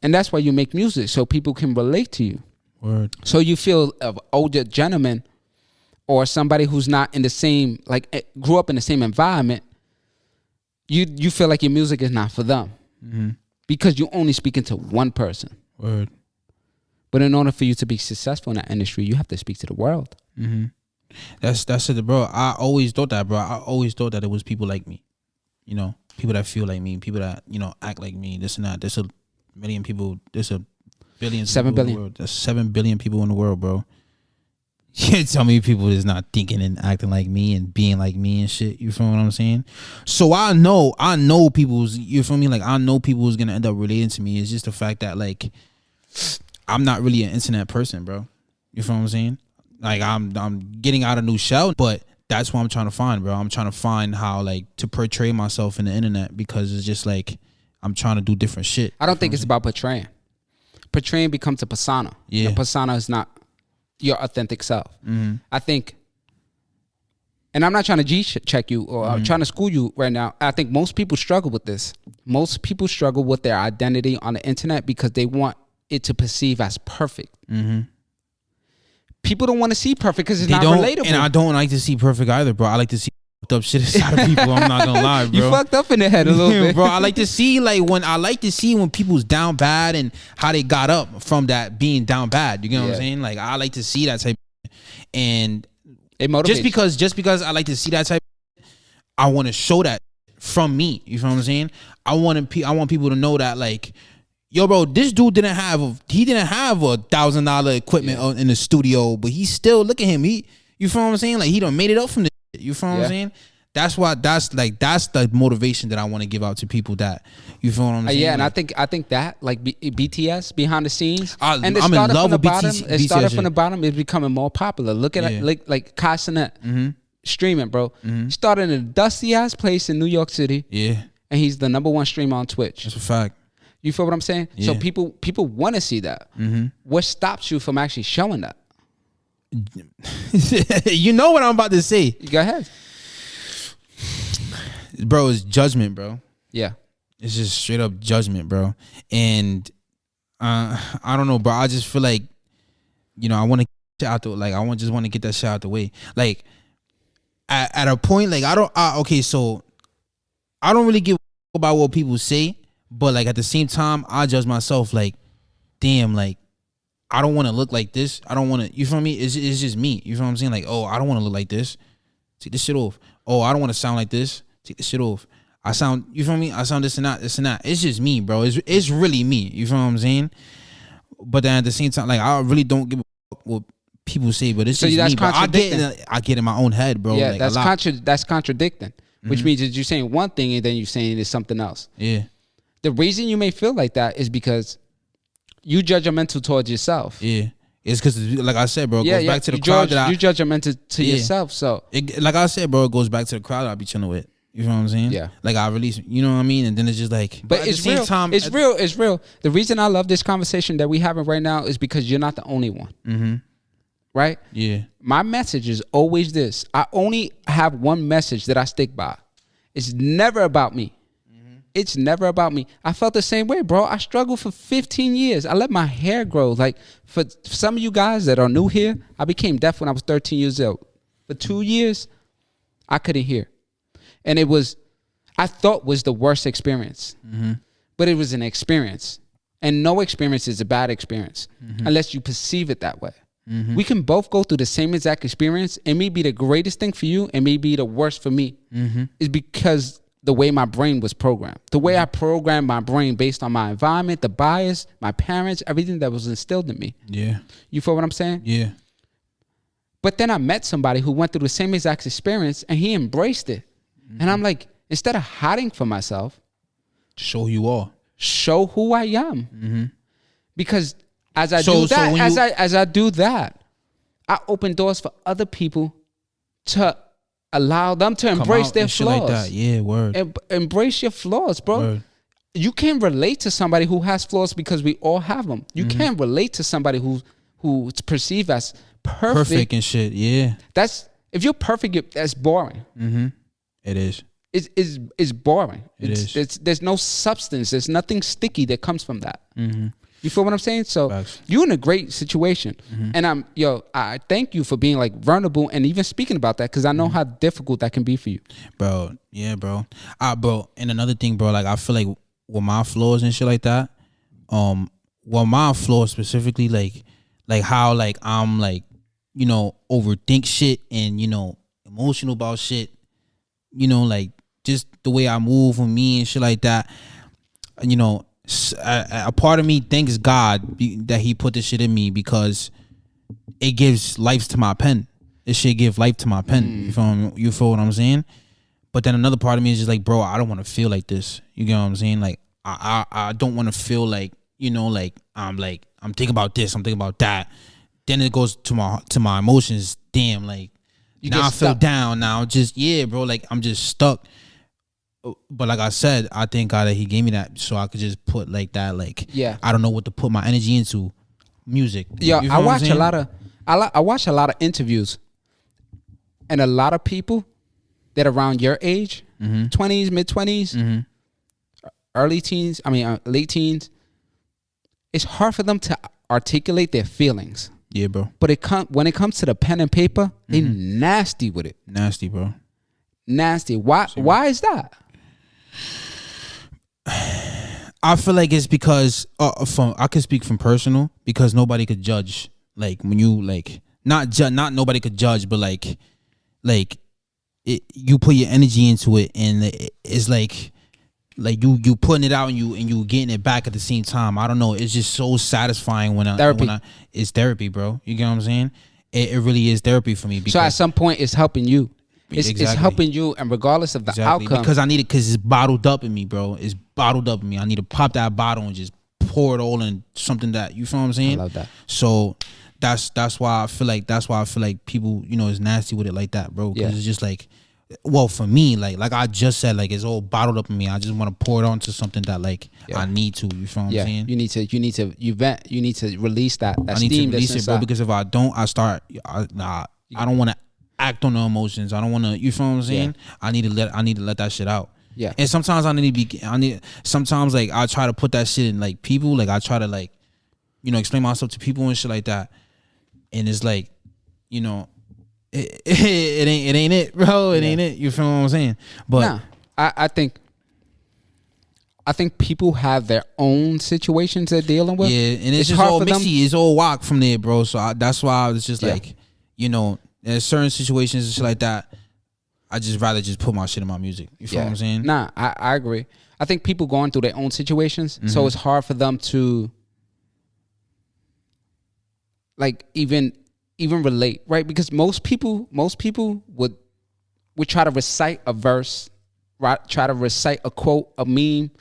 [SPEAKER 2] And that's why you make music, so people can relate to you.
[SPEAKER 1] Word.
[SPEAKER 2] So you feel of older gentleman or somebody who's not in the same, like grew up in the same environment, you feel like your music is not for them. Because you're only speaking to one person.
[SPEAKER 1] Word.
[SPEAKER 2] But in order for you to be successful in that industry, you have to speak to the world.
[SPEAKER 1] That's it, bro. I always thought that, bro. I always thought that it was people like me. You know, people that feel like me, people that, you know, act like me, this and that. There's a million people, there's a billion.
[SPEAKER 2] 7 billion.
[SPEAKER 1] In the world. There's 7 billion people in the world, bro. You can't tell me people is not thinking and acting like me and being like me and shit. You feel what I'm saying? So I know people's, you feel me? Like I know people who's gonna end up relating to me. It's just the fact that like I'm not really an internet person, bro. You feel what I'm saying? Like I'm getting out a new shell, but that's what I'm trying to find, bro. I'm trying to find how like to portray myself in the internet, because it's just like I'm trying to do different shit.
[SPEAKER 2] I don't think it's about portraying. Portraying becomes a persona.
[SPEAKER 1] Yeah.
[SPEAKER 2] The persona is not your authentic self. I think, and I'm not trying to G-check you or I'm trying to school you right now. I think most people struggle with this. Most people struggle with their identity on the internet because they want it to perceive as perfect. People don't want to see perfect because it's not relatable.
[SPEAKER 1] And I don't like to see perfect either, bro. I like to see fucked up shit inside of people. I'm not gonna lie, bro.
[SPEAKER 2] You fucked up in the head a little bit,
[SPEAKER 1] bro. I like to see when people's down bad and how they got up from that being down bad. You know what I'm saying? Like I like to see that type of shit. And
[SPEAKER 2] it motivates
[SPEAKER 1] just because I like to see that type of shit, I want to show that from me. You know what I'm saying? I want people to know that like yo, bro, this dude didn't have $1,000 equipment in the studio, but he's still, look at him. You feel what I'm saying? Like, he done made it up from this shit. You feel what I'm saying? That's the motivation that I want to give out to people, that, you feel what I'm saying?
[SPEAKER 2] Yeah, and
[SPEAKER 1] like,
[SPEAKER 2] I think that, like, BTS behind the scenes,
[SPEAKER 1] I'm
[SPEAKER 2] and
[SPEAKER 1] in love with BTS.
[SPEAKER 2] It started from the bottom. It's becoming more popular. Look at it, like Kai Cenat streaming, bro. Started in a dusty ass place in New York City.
[SPEAKER 1] Yeah,
[SPEAKER 2] and he's the #1 streamer on Twitch.
[SPEAKER 1] that's a fact.
[SPEAKER 2] You feel what I'm saying?
[SPEAKER 1] Yeah.
[SPEAKER 2] So people want to see that. What stops you from actually showing that?
[SPEAKER 1] You know what I'm about to say.
[SPEAKER 2] Go ahead.
[SPEAKER 1] Bro, it's judgment, bro.
[SPEAKER 2] Yeah.
[SPEAKER 1] It's just straight up judgment, bro. And I don't know, bro. I just feel like, I want to get out the, like, just want to get that shit out the way. Like, at a point, like, so I don't really give about what people say, but, like, at the same time, I judge myself, like, damn, like, I don't want to look like this. I don't want to, you feel me? It's just me. You feel what I'm saying? Like, oh, I don't want to look like this. Take this shit off. Oh, I don't want to sound like this. Take this shit off. I sound, you feel me? I sound this and that, this and that. It's just me, bro. It's really me. You feel what I'm saying? But then at the same time, like, I really don't give a fuck what people say, but it's just me, bro. I get in my own head, bro.
[SPEAKER 2] Yeah,
[SPEAKER 1] like,
[SPEAKER 2] that's contradicting. Which means that you're saying one thing and then you're saying it's something else.
[SPEAKER 1] Yeah.
[SPEAKER 2] The reason you may feel like that is because you judgmental towards yourself.
[SPEAKER 1] Yeah. It's because, like I said, bro, it goes back to the crowd that
[SPEAKER 2] you judgmental to yourself. So,
[SPEAKER 1] like I said, bro, it goes back to the crowd I be chilling with. You know what I'm saying?
[SPEAKER 2] Yeah.
[SPEAKER 1] Like, I release, you know what I mean? And then it's just like,
[SPEAKER 2] but it's real. It's real. It's real. The reason I love this conversation that we having right now is because you're not the only one.
[SPEAKER 1] Mm-hmm.
[SPEAKER 2] Right?
[SPEAKER 1] Yeah.
[SPEAKER 2] My message is always this. I only have one message that I stick by. It's never about me. It's never about me. I felt the same way, bro. I struggled for 15 years. I let my hair grow. Like, for some of you guys that are new here, I became deaf when I was 13 years old. For 2 years, I couldn't hear. And it was, I thought was the worst experience. But it was an experience. And no experience is a bad experience unless you perceive it that way. We can both go through the same exact experience. It may be the greatest thing for you and may be the worst for me. It's because the way my brain was programmed. The way I programmed my brain based on my environment, the bias, my parents, everything that was instilled in me.
[SPEAKER 1] Yeah.
[SPEAKER 2] You feel what I'm saying?
[SPEAKER 1] Yeah.
[SPEAKER 2] But then I met somebody who went through the same exact experience and he embraced it. And I'm like, instead of hiding from myself,
[SPEAKER 1] show who you are.
[SPEAKER 2] Show who I am. Because as I do that, I open doors for other people to allow them to embrace their flaws.
[SPEAKER 1] Like that. Yeah, word.
[SPEAKER 2] Embrace your flaws, bro.
[SPEAKER 1] Word.
[SPEAKER 2] You can't relate to somebody who has flaws because we all have them. You can't relate to somebody who's perceived as perfect
[SPEAKER 1] and shit. Yeah.
[SPEAKER 2] If you're perfect, that's boring.
[SPEAKER 1] It is.
[SPEAKER 2] It's boring.
[SPEAKER 1] Is.
[SPEAKER 2] There's no substance. There's nothing sticky that comes from that. You feel what I'm saying? So
[SPEAKER 1] Facts.
[SPEAKER 2] you're in a great situation. And I thank you for being like vulnerable and even speaking about that, because I know how difficult that can be for you.
[SPEAKER 1] Bro, yeah, bro. Bro, and another thing, bro, like, I feel like with my flaws and shit like that, my flaws specifically, like how, like, I'm, like, overthink shit and, emotional about shit, like, just the way I move with me and shit like that, a part of me thanks God that he put this shit in me, because it gives life to my pen. This shit give life to my pen. You feel what I'm saying? But then another part of me is just like, bro, I don't want to feel like this. You get what I'm saying? Like, I don't want to feel like, I'm thinking about this, I'm thinking about that. Then it goes to my emotions. Damn, like, now I feel down. Now bro, like, I'm just stuck. But like I said, I thank God that he gave me that so I could just put like that, like, I don't know what to put my energy into. Music.
[SPEAKER 2] Yeah, I watch a lot of interviews, and a lot of people that are around your age, 20s, mid-20s, early teens, late teens, it's hard for them to articulate their feelings.
[SPEAKER 1] Yeah, bro.
[SPEAKER 2] But when it comes to the pen and paper, they nasty with it.
[SPEAKER 1] Nasty, bro.
[SPEAKER 2] Nasty. Why is that?
[SPEAKER 1] I feel like it's because I can speak from personal, because nobody could judge, like, when you, like, not nobody could judge, but like you put your energy into it, and it's like like you putting it out and you getting it back at the same time. I don't know. It's just so satisfying
[SPEAKER 2] Therapy.
[SPEAKER 1] It's therapy, bro. You get what I'm saying? It really is therapy for me. Because
[SPEAKER 2] So at some point, it's helping you. It's
[SPEAKER 1] Exactly.
[SPEAKER 2] helping you, and regardless of the outcome,
[SPEAKER 1] because I need it, because it's bottled up in me, bro. It's bottled up in me. I need to pop that bottle and just pour it all in something that, you feel what I'm saying?
[SPEAKER 2] I love that.
[SPEAKER 1] So that's why I feel like people, is nasty with it like that, bro. Because
[SPEAKER 2] Yeah.
[SPEAKER 1] it's just like, well, for me, like I just said, like it's all bottled up in me. I just want to pour it onto something that like I need to. You feel what I'm saying?
[SPEAKER 2] You need to vent. You need to release that
[SPEAKER 1] I need
[SPEAKER 2] steam
[SPEAKER 1] to release
[SPEAKER 2] that's
[SPEAKER 1] it, bro.
[SPEAKER 2] inside.
[SPEAKER 1] Because if I don't, I don't want to act on the emotions. I don't want to. You feel what I'm saying?
[SPEAKER 2] Yeah.
[SPEAKER 1] I need to let that shit out.
[SPEAKER 2] Yeah.
[SPEAKER 1] And sometimes sometimes like I try to put that shit in like people. Like I try to like, explain myself to people and shit like that. And it's like, it ain't it, bro. It ain't it. You feel what I'm saying? But
[SPEAKER 2] Nah, I think people have their own situations they're dealing with.
[SPEAKER 1] yeah, and it's just
[SPEAKER 2] hard
[SPEAKER 1] all
[SPEAKER 2] for them.
[SPEAKER 1] mixy. It's all walk from there, bro. So that's why I was just like, there's certain situations and shit like that. I just rather just put my shit in my music. You feel what I'm saying?
[SPEAKER 2] Nah, I agree. I think people going through their own situations,
[SPEAKER 1] Mm-hmm.
[SPEAKER 2] so it's hard for them to like even relate, right? Because most people would try to recite a verse, right? Try to recite a quote, a meme,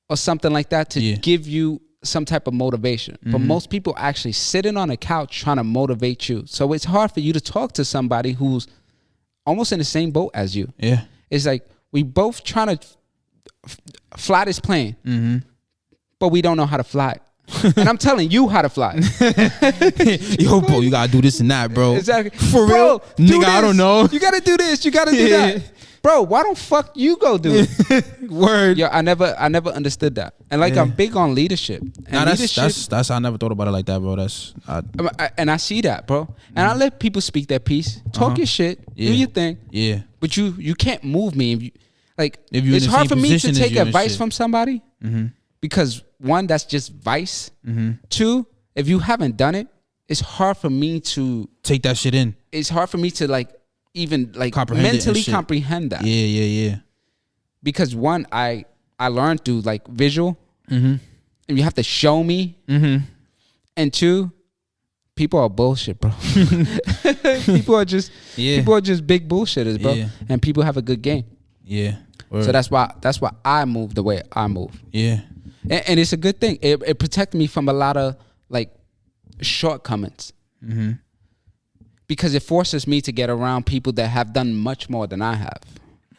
[SPEAKER 2] or something like that to give you some type of motivation.
[SPEAKER 1] Mm-hmm.
[SPEAKER 2] But most people actually sitting on a couch trying to motivate you. So it's hard for you to talk to somebody who's almost in the same boat as you.
[SPEAKER 1] Yeah.
[SPEAKER 2] It's like we both trying to fly this plane,
[SPEAKER 1] Mm-hmm.
[SPEAKER 2] but we don't know how to fly it. And I'm telling you how to fly.
[SPEAKER 1] Yo, bro, you gotta do this and that, bro.
[SPEAKER 2] Exactly.
[SPEAKER 1] For
[SPEAKER 2] Bro,
[SPEAKER 1] real,
[SPEAKER 2] do
[SPEAKER 1] nigga.
[SPEAKER 2] this.
[SPEAKER 1] I don't know.
[SPEAKER 2] You gotta do this. You gotta do
[SPEAKER 1] Yeah.
[SPEAKER 2] that. Bro, why don't fuck you go do it?
[SPEAKER 1] Word.
[SPEAKER 2] Yeah, I never understood that. And like I'm big on leadership. And
[SPEAKER 1] Nah,
[SPEAKER 2] leadership,
[SPEAKER 1] that's I never thought about it like that, bro.
[SPEAKER 2] and I see that, bro. And I let people speak their piece, talk your shit, do your thing.
[SPEAKER 1] Yeah.
[SPEAKER 2] But you can't move me if you
[SPEAKER 1] If you're
[SPEAKER 2] it's
[SPEAKER 1] in the
[SPEAKER 2] hard
[SPEAKER 1] same
[SPEAKER 2] for me to
[SPEAKER 1] position as
[SPEAKER 2] take
[SPEAKER 1] you and
[SPEAKER 2] advice
[SPEAKER 1] shit.
[SPEAKER 2] from somebody because one, that's just vice. Two, if you haven't done it, it's hard for me to
[SPEAKER 1] Take that shit in.
[SPEAKER 2] it's hard for me to like even like
[SPEAKER 1] Comprehend it and
[SPEAKER 2] mentally
[SPEAKER 1] shit.
[SPEAKER 2] comprehend that.
[SPEAKER 1] Yeah.
[SPEAKER 2] Because one, I learned through like visual, and you have to show me. And two, people are bullshit, bro. people are just big bullshitters, bro.
[SPEAKER 1] Yeah.
[SPEAKER 2] And people have a good game.
[SPEAKER 1] Yeah.
[SPEAKER 2] So that's why I move the way I move.
[SPEAKER 1] Yeah.
[SPEAKER 2] And it's a good thing. It protects me from a lot of like shortcomings. Because it forces me to get around people that have done much more than I have.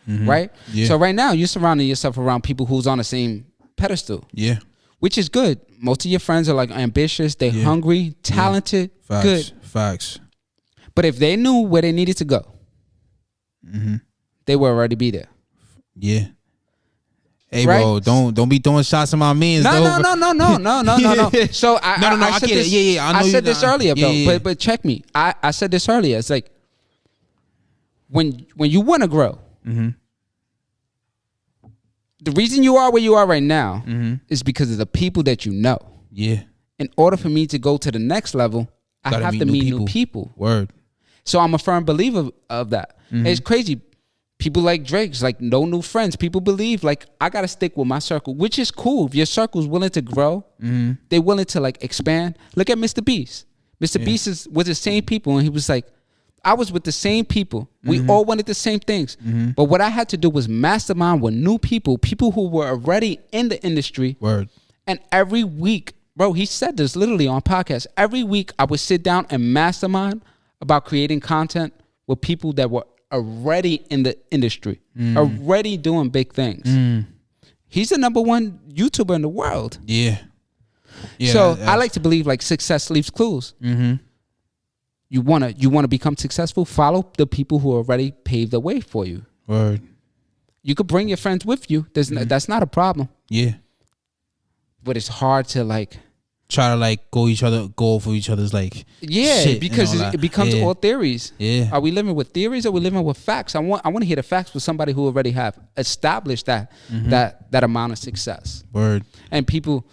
[SPEAKER 2] Right?
[SPEAKER 1] Yeah.
[SPEAKER 2] So right now you're surrounding yourself around people who's on the same pedestal.
[SPEAKER 1] Yeah.
[SPEAKER 2] Which is good. Most of your friends are like ambitious, they're hungry, talented,
[SPEAKER 1] Facts.
[SPEAKER 2] good.
[SPEAKER 1] Facts.
[SPEAKER 2] But if they knew where they needed to go, they would already be there.
[SPEAKER 1] Yeah. Hey,
[SPEAKER 2] Right?
[SPEAKER 1] bro, don't be throwing shots at my mans.
[SPEAKER 2] No.
[SPEAKER 1] though.
[SPEAKER 2] So
[SPEAKER 1] No.
[SPEAKER 2] I
[SPEAKER 1] I
[SPEAKER 2] said
[SPEAKER 1] get
[SPEAKER 2] this,
[SPEAKER 1] it. Yeah. I know
[SPEAKER 2] said this earlier, bro.
[SPEAKER 1] Yeah.
[SPEAKER 2] But check me. I said this earlier. It's like when you want to grow, the reason you are where you are right now is because of the people that you know.
[SPEAKER 1] Yeah.
[SPEAKER 2] In order for me to go to the next level, I
[SPEAKER 1] Gotta
[SPEAKER 2] have to meet new people.
[SPEAKER 1] Word.
[SPEAKER 2] So I'm a firm believer of that. And it's crazy. People like Drake's like no new friends. People believe like I gotta stick with my circle, which is cool. If your circle's willing to grow, they're willing to like expand. Look at Mr. Beast. Mr. Beast is with the same people, and he was like, I was with the same people. We all wanted the same things. But what I had to do was mastermind with new people who were already in the industry.
[SPEAKER 1] Word.
[SPEAKER 2] And every week, bro, he said this literally on podcast. Every week I would sit down and mastermind about creating content with people that were already in the industry, already doing big things. He's the #1 YouTuber in the world.
[SPEAKER 1] Yeah.
[SPEAKER 2] So I like to believe like success leaves clues. You wanna become successful, follow the people who already paved the way for you.
[SPEAKER 1] Word.
[SPEAKER 2] You could bring your friends with you. That's not a problem.
[SPEAKER 1] Yeah.
[SPEAKER 2] But it's hard to like
[SPEAKER 1] Try to like go for each other's like shit
[SPEAKER 2] because
[SPEAKER 1] and all that.
[SPEAKER 2] it becomes all theories.
[SPEAKER 1] Yeah.
[SPEAKER 2] Are we living with theories or are we living with facts? I want to hear the facts with somebody who already have established that amount of success.
[SPEAKER 1] Word.
[SPEAKER 2] And people,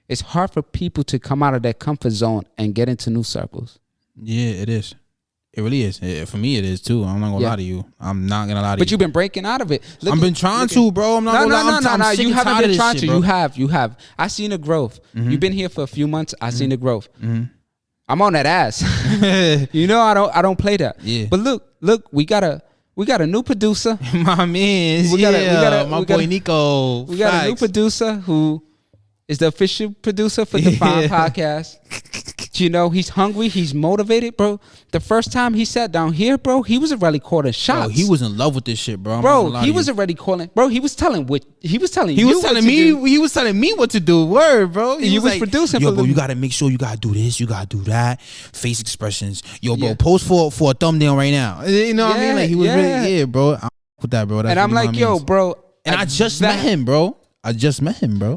[SPEAKER 2] it's hard for people to come out of their comfort zone and get into new circles.
[SPEAKER 1] Yeah, it is. It really is. For me, it is too. I'm not gonna lie to you. I'm not gonna lie to you.
[SPEAKER 2] But you've been breaking out of it.
[SPEAKER 1] I've been trying to, bro. I'm not gonna lie.
[SPEAKER 2] No.
[SPEAKER 1] sick
[SPEAKER 2] You
[SPEAKER 1] and
[SPEAKER 2] haven't
[SPEAKER 1] tired
[SPEAKER 2] been
[SPEAKER 1] of
[SPEAKER 2] trying
[SPEAKER 1] this
[SPEAKER 2] to.
[SPEAKER 1] shit,
[SPEAKER 2] You have. I seen the growth. You've been here for a few months. I seen the growth. I'm on that ass. You know, I don't play that.
[SPEAKER 1] Yeah.
[SPEAKER 2] But look, we got a new producer.
[SPEAKER 1] My man, my boy Nico.
[SPEAKER 2] We got a new producer who is the official producer for Deafine podcast. You know, he's hungry, he's motivated, bro. The first time he sat down here, bro, he was already calling shots.
[SPEAKER 1] Bro, he was in love with this shit, bro.
[SPEAKER 2] Bro, he was already calling. Bro, he was telling me
[SPEAKER 1] what to do. Word, bro.
[SPEAKER 2] He was like, producing.
[SPEAKER 1] Yo, bro, you gotta make sure you gotta do this, you gotta do that. Face expressions. Yo, bro, post for a thumbnail right now. You know what I mean? Like he was really, bro. I'm with that, bro. That's
[SPEAKER 2] and I'm like, yo, bro.
[SPEAKER 1] And I just met him, bro.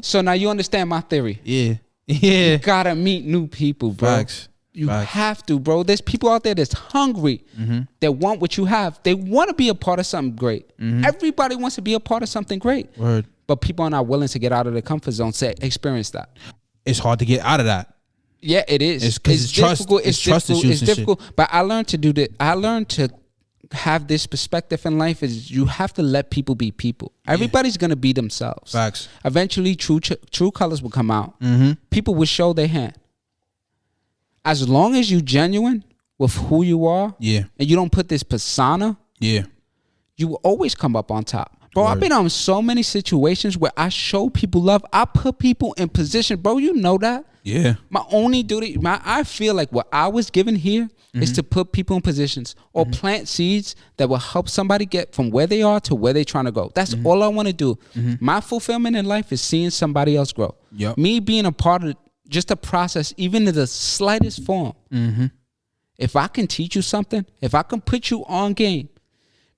[SPEAKER 2] So now you understand my theory.
[SPEAKER 1] Yeah.
[SPEAKER 2] You gotta meet new people, bro.
[SPEAKER 1] Facts.
[SPEAKER 2] You have to, bro. There's people out there that's hungry. That want what you have. They want to be a part of something great. Everybody wants to be a part of something great.
[SPEAKER 1] Word.
[SPEAKER 2] But people are not willing to get out of their comfort zone to experience that.
[SPEAKER 1] It's hard to get out of that.
[SPEAKER 2] Yeah, it is.
[SPEAKER 1] It's difficult.
[SPEAKER 2] It's trust issues. It's difficult. But I learned to do that. I learned to have this perspective in life is you have to let people be people. Everybody's gonna be themselves.
[SPEAKER 1] Facts.
[SPEAKER 2] Eventually, true colors will come out. People will show their hand. As long as you genuine with who you are, and you don't put this persona, you will always come up on top. Bro, I've been on so many situations where I show people love. I put people in position. Bro, you know that.
[SPEAKER 1] Yeah.
[SPEAKER 2] My only duty, I feel like what I was given here is to put people in positions or plant seeds that will help somebody get from where they are to where they're trying to go. That's all I want to do. My fulfillment in life is seeing somebody else grow. Me being a part of just a process, even in the slightest form. If I can teach you something, if I can put you on game,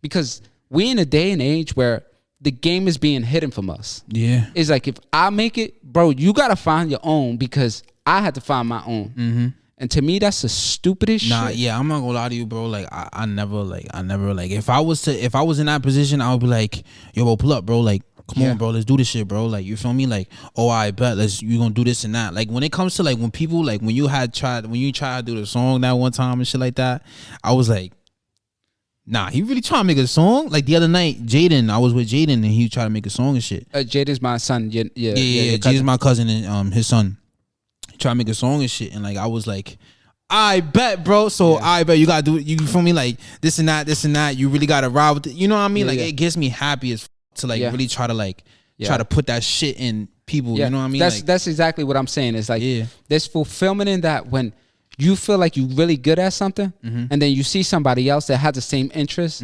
[SPEAKER 2] because we're in a day and age where the game is being hidden from us. Yeah. It's like, if I make it, bro, you got to find your own because I had to find my own. And to me, that's the stupidest shit.
[SPEAKER 1] Yeah, I'm not gonna lie to you, bro. Like, I never, if I was in that position, I would be like, yo, bro, pull up, bro. Like, come on, bro, let's do this shit, bro. Like, you feel me? Like, oh, I bet you gonna do this and that. Like, when it comes to like when people like when you tried to do the song that one time and shit like that, I was like, nah, he really trying to make a song. Like the other night, I was with Jaden and he tried to make a song and shit.
[SPEAKER 2] Jaden's my son. Yeah.
[SPEAKER 1] Jaden's my cousin and his son. Try to make a song and shit, and like I was like, I bet, bro. So I bet you gotta do it. You feel me? Like this and that. You really gotta ride with it. You know what I mean? Like it gets me happy as to like really try to put that shit in people. You know what I mean?
[SPEAKER 2] That's exactly what I'm saying. It's like there's fulfillment in that when you feel like you're really good at something, and then you see somebody else that has the same interest.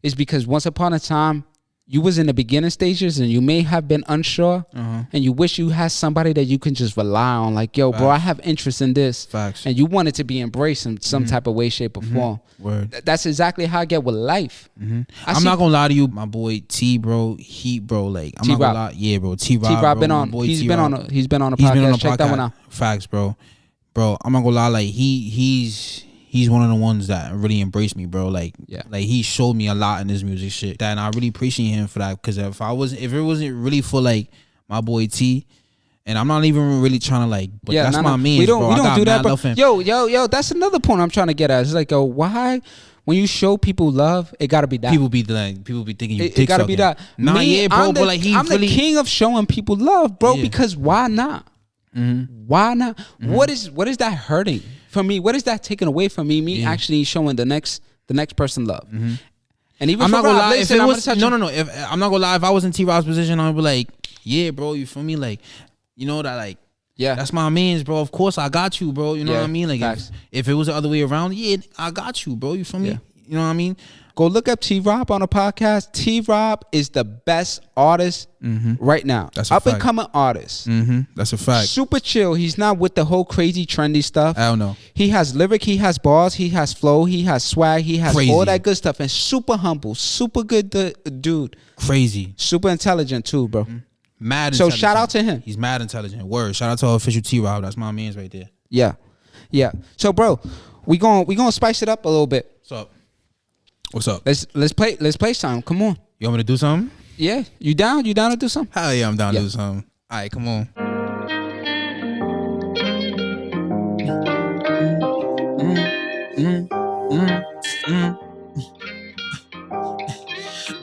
[SPEAKER 2] Is because once upon a time you was in the beginning stages and you may have been unsure and you wish you had somebody that you can just rely on. Like, yo, bro, I have interest in this.
[SPEAKER 1] Facts.
[SPEAKER 2] And you want it to be embraced in some type of way, shape, or form.
[SPEAKER 1] Word.
[SPEAKER 2] That's exactly how I get with life.
[SPEAKER 1] I'm not gonna lie to you, my boy T, bro. Like, I'm not gonna lie. Yeah, bro. T-Rob
[SPEAKER 2] been on. He's been on a podcast. Check that one out.
[SPEAKER 1] Facts, bro. Bro, I'm not gonna lie. Like, he's one of the ones that really embraced me, bro. Like, like he showed me a lot in this music shit. That, and I really appreciate him for that. Because if it wasn't really for like my boy T, and I'm not even really trying to like, but that's my man.
[SPEAKER 2] We don't do that, bro. Yo, that's another point I'm trying to get at. It's like, yo, why? When you show people love, it gotta be that.
[SPEAKER 1] People be thinking you.
[SPEAKER 2] It gotta be that.
[SPEAKER 1] Bro.
[SPEAKER 2] I'm
[SPEAKER 1] but like
[SPEAKER 2] I'm the king of showing people love, bro. Because why not? Why not? What is that hurting? For me, what is that taking away from me? Me actually showing the next person love. And even
[SPEAKER 1] I'm not gonna lie. If it was
[SPEAKER 2] no.
[SPEAKER 1] I'm not gonna lie. If I was in T-Rob's position, I'd be like, yeah, bro. You feel me? Like, you know that, like, that's my man's, bro. Of course, I got you, bro. You know what I mean? Like, if it was the other way around, I got you, bro. You feel me? You know what I mean?
[SPEAKER 2] Go look up T-Rob on a podcast. T-Rob is the best artist right now.
[SPEAKER 1] That's a fact.
[SPEAKER 2] Up and coming artist.
[SPEAKER 1] That's a fact.
[SPEAKER 2] Super chill. He's not with the whole crazy trendy stuff.
[SPEAKER 1] I don't know.
[SPEAKER 2] He has lyric, he has bars, he has flow, he has swag, he has all that good stuff. And super humble, super good dude.
[SPEAKER 1] Crazy.
[SPEAKER 2] Super intelligent too, bro.
[SPEAKER 1] Mad
[SPEAKER 2] so
[SPEAKER 1] intelligent.
[SPEAKER 2] Shout out to him.
[SPEAKER 1] He's mad intelligent. Word. Shout out to our official T-Rob. That's my man's right there.
[SPEAKER 2] Yeah. So, bro, we gonna spice it up a little bit.
[SPEAKER 1] What's up?
[SPEAKER 2] Let's play something. Come on.
[SPEAKER 1] You want me to do something?
[SPEAKER 2] Yeah. You down? You down to do something?
[SPEAKER 1] Hell yeah, I'm down to do something. All right, come on.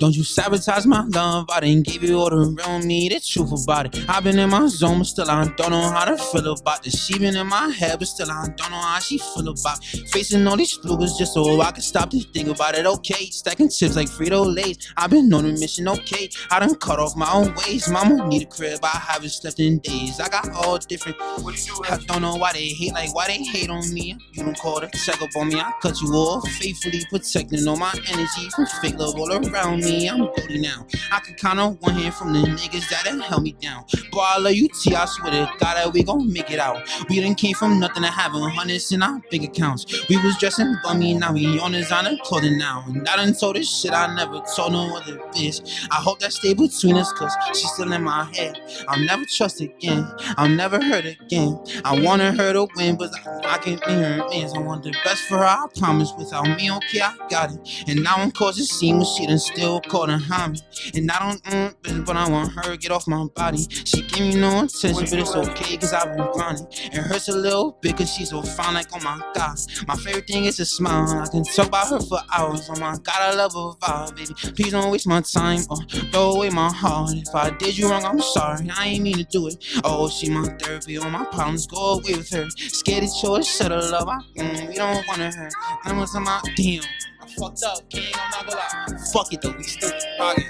[SPEAKER 1] Don't you sabotage my love. I didn't give you all the real me, the truth about it. I've been in my zone, but still I don't know how to feel about this. She been in my head, but still I don't know how she feel about it. Facing all these bloopers just so I can stop to think about it, okay. Stacking chips like Frito-Lays. I've been on a mission, okay. I done cut off my own ways. Mama need a crib, I haven't slept in days. I got all different. I don't know why they hate, like why they hate on me. You don't call to check up on me. I cut you off, faithfully protecting all my energy from fake love all around me. I'm dirty now. I can count on one hand from the niggas that done held me down. Boy, I love you, T. I swear to God that we gon' make it out. We done came from nothing to having hundreds in our bank accounts. We was dressing bummy, now we on designer clothing now. And I done told this shit I never told no other bitch. I hope that stay between us, cause she's still in my head. I'll never trust again, I'll never hurt again. I wanted her to win, but I can't be her wins. I want the best for her, I promise. Without me, okay, I got it. And now I'm causing scene, but she done still caught behind me. And I don't, but I want her to get off my body. She give me no attention, but it's okay, cause I've been grinding. It hurts a little bit, cause she's so fine, like, oh my God. My favorite thing is a smile. I can talk about her for hours. Oh my God, I love her vibe, baby. Please don't waste my time or throw away my heart. If I did you wrong, I'm sorry. I ain't mean to do it. Oh, she my therapy. All my problems go away with her. Scared to show a shut of love. We don't want her. I'm on my damn. I fucked up, king. I'm not gonna lie. Fuck it though. We still rocking.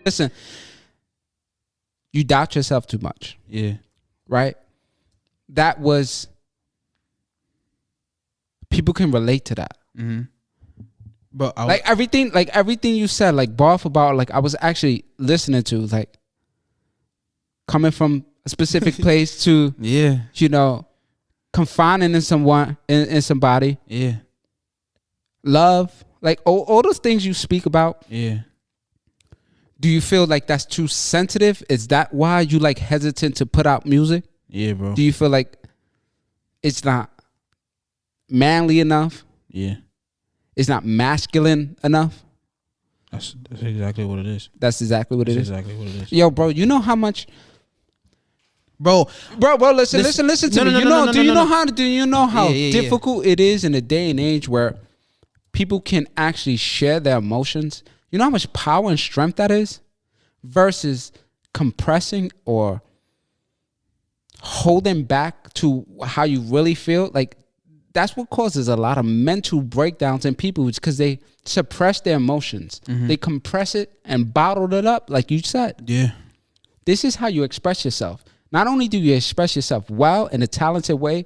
[SPEAKER 2] Listen, you doubt yourself too much.
[SPEAKER 1] Yeah.
[SPEAKER 2] Right? That was, people can relate to that.
[SPEAKER 1] Mm-hmm. But
[SPEAKER 2] like everything you said, like bar for bar, like I was actually listening to, like coming from a specific place to,
[SPEAKER 1] yeah,
[SPEAKER 2] you know, confining in someone, in somebody.
[SPEAKER 1] Yeah.
[SPEAKER 2] Love, like all those things you speak about.
[SPEAKER 1] Yeah.
[SPEAKER 2] Do you feel like that's too sensitive? Is that why you like hesitant to put out music?
[SPEAKER 1] Yeah, bro.
[SPEAKER 2] Do you feel like it's not manly enough?
[SPEAKER 1] Yeah.
[SPEAKER 2] It's not masculine enough?
[SPEAKER 1] That's exactly what it is.
[SPEAKER 2] That's exactly what it is.
[SPEAKER 1] Exactly what it is.
[SPEAKER 2] Yo, bro, you know how much,
[SPEAKER 1] bro,
[SPEAKER 2] listen to me. Do you know how difficult it is in a day and age where people can actually share their emotions? You know how much power and strength that is versus compressing or holding back to how you really feel? Like, that's what causes a lot of mental breakdowns in people. It's because they suppress their emotions. Mm-hmm. They compress it and bottled it up, like you said.
[SPEAKER 1] Yeah.
[SPEAKER 2] This is how you express yourself. Not only do you express yourself well in a talented way,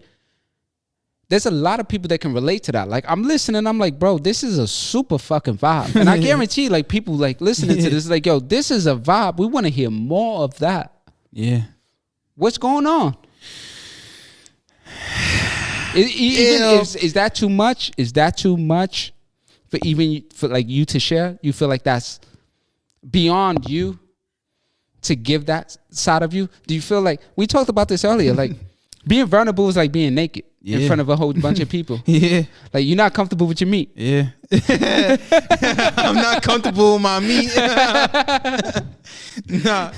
[SPEAKER 2] there's a lot of people that can relate to that. Like, I'm listening, I'm like, bro, this is a super fucking vibe. And I guarantee, like, people like listening to this, like, yo, this is a vibe. We want to hear more of that.
[SPEAKER 1] Yeah.
[SPEAKER 2] What's going on? Is that too much? Is that too much for like you to share? You feel like that's beyond you to give that side of you? Do you feel like, we talked about this earlier, like being vulnerable is like being naked in front of a whole bunch of people.
[SPEAKER 1] Yeah.
[SPEAKER 2] Like, you're not comfortable with your meat.
[SPEAKER 1] Yeah. I'm not comfortable with my meat. Nah,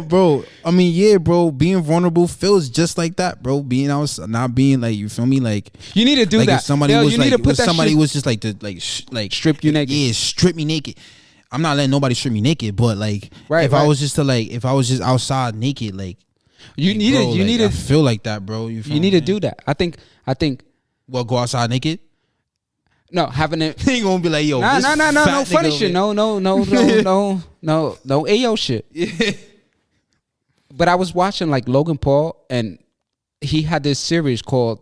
[SPEAKER 1] bro. I mean, yeah, bro. Being vulnerable feels just like that, bro. Being outside, not being like, you feel me? Like,
[SPEAKER 2] you need to do
[SPEAKER 1] like
[SPEAKER 2] that.
[SPEAKER 1] If somebody
[SPEAKER 2] Yo,
[SPEAKER 1] was
[SPEAKER 2] you
[SPEAKER 1] like,
[SPEAKER 2] need to put
[SPEAKER 1] if
[SPEAKER 2] that
[SPEAKER 1] somebody
[SPEAKER 2] shit,
[SPEAKER 1] was just like to like
[SPEAKER 2] strip you naked.
[SPEAKER 1] Yeah, strip me naked. I'm not letting nobody strip me naked, but like, I was just if I was just outside naked, like,
[SPEAKER 2] you need it. You need to
[SPEAKER 1] feel like that, bro. You
[SPEAKER 2] need to do that. I think.
[SPEAKER 1] Well, go outside naked.
[SPEAKER 2] No, having it.
[SPEAKER 1] He ain't gonna be like, yo,
[SPEAKER 2] no funny shit. No, Ayo shit.
[SPEAKER 1] Yeah.
[SPEAKER 2] But I was watching like Logan Paul, and he had this series called,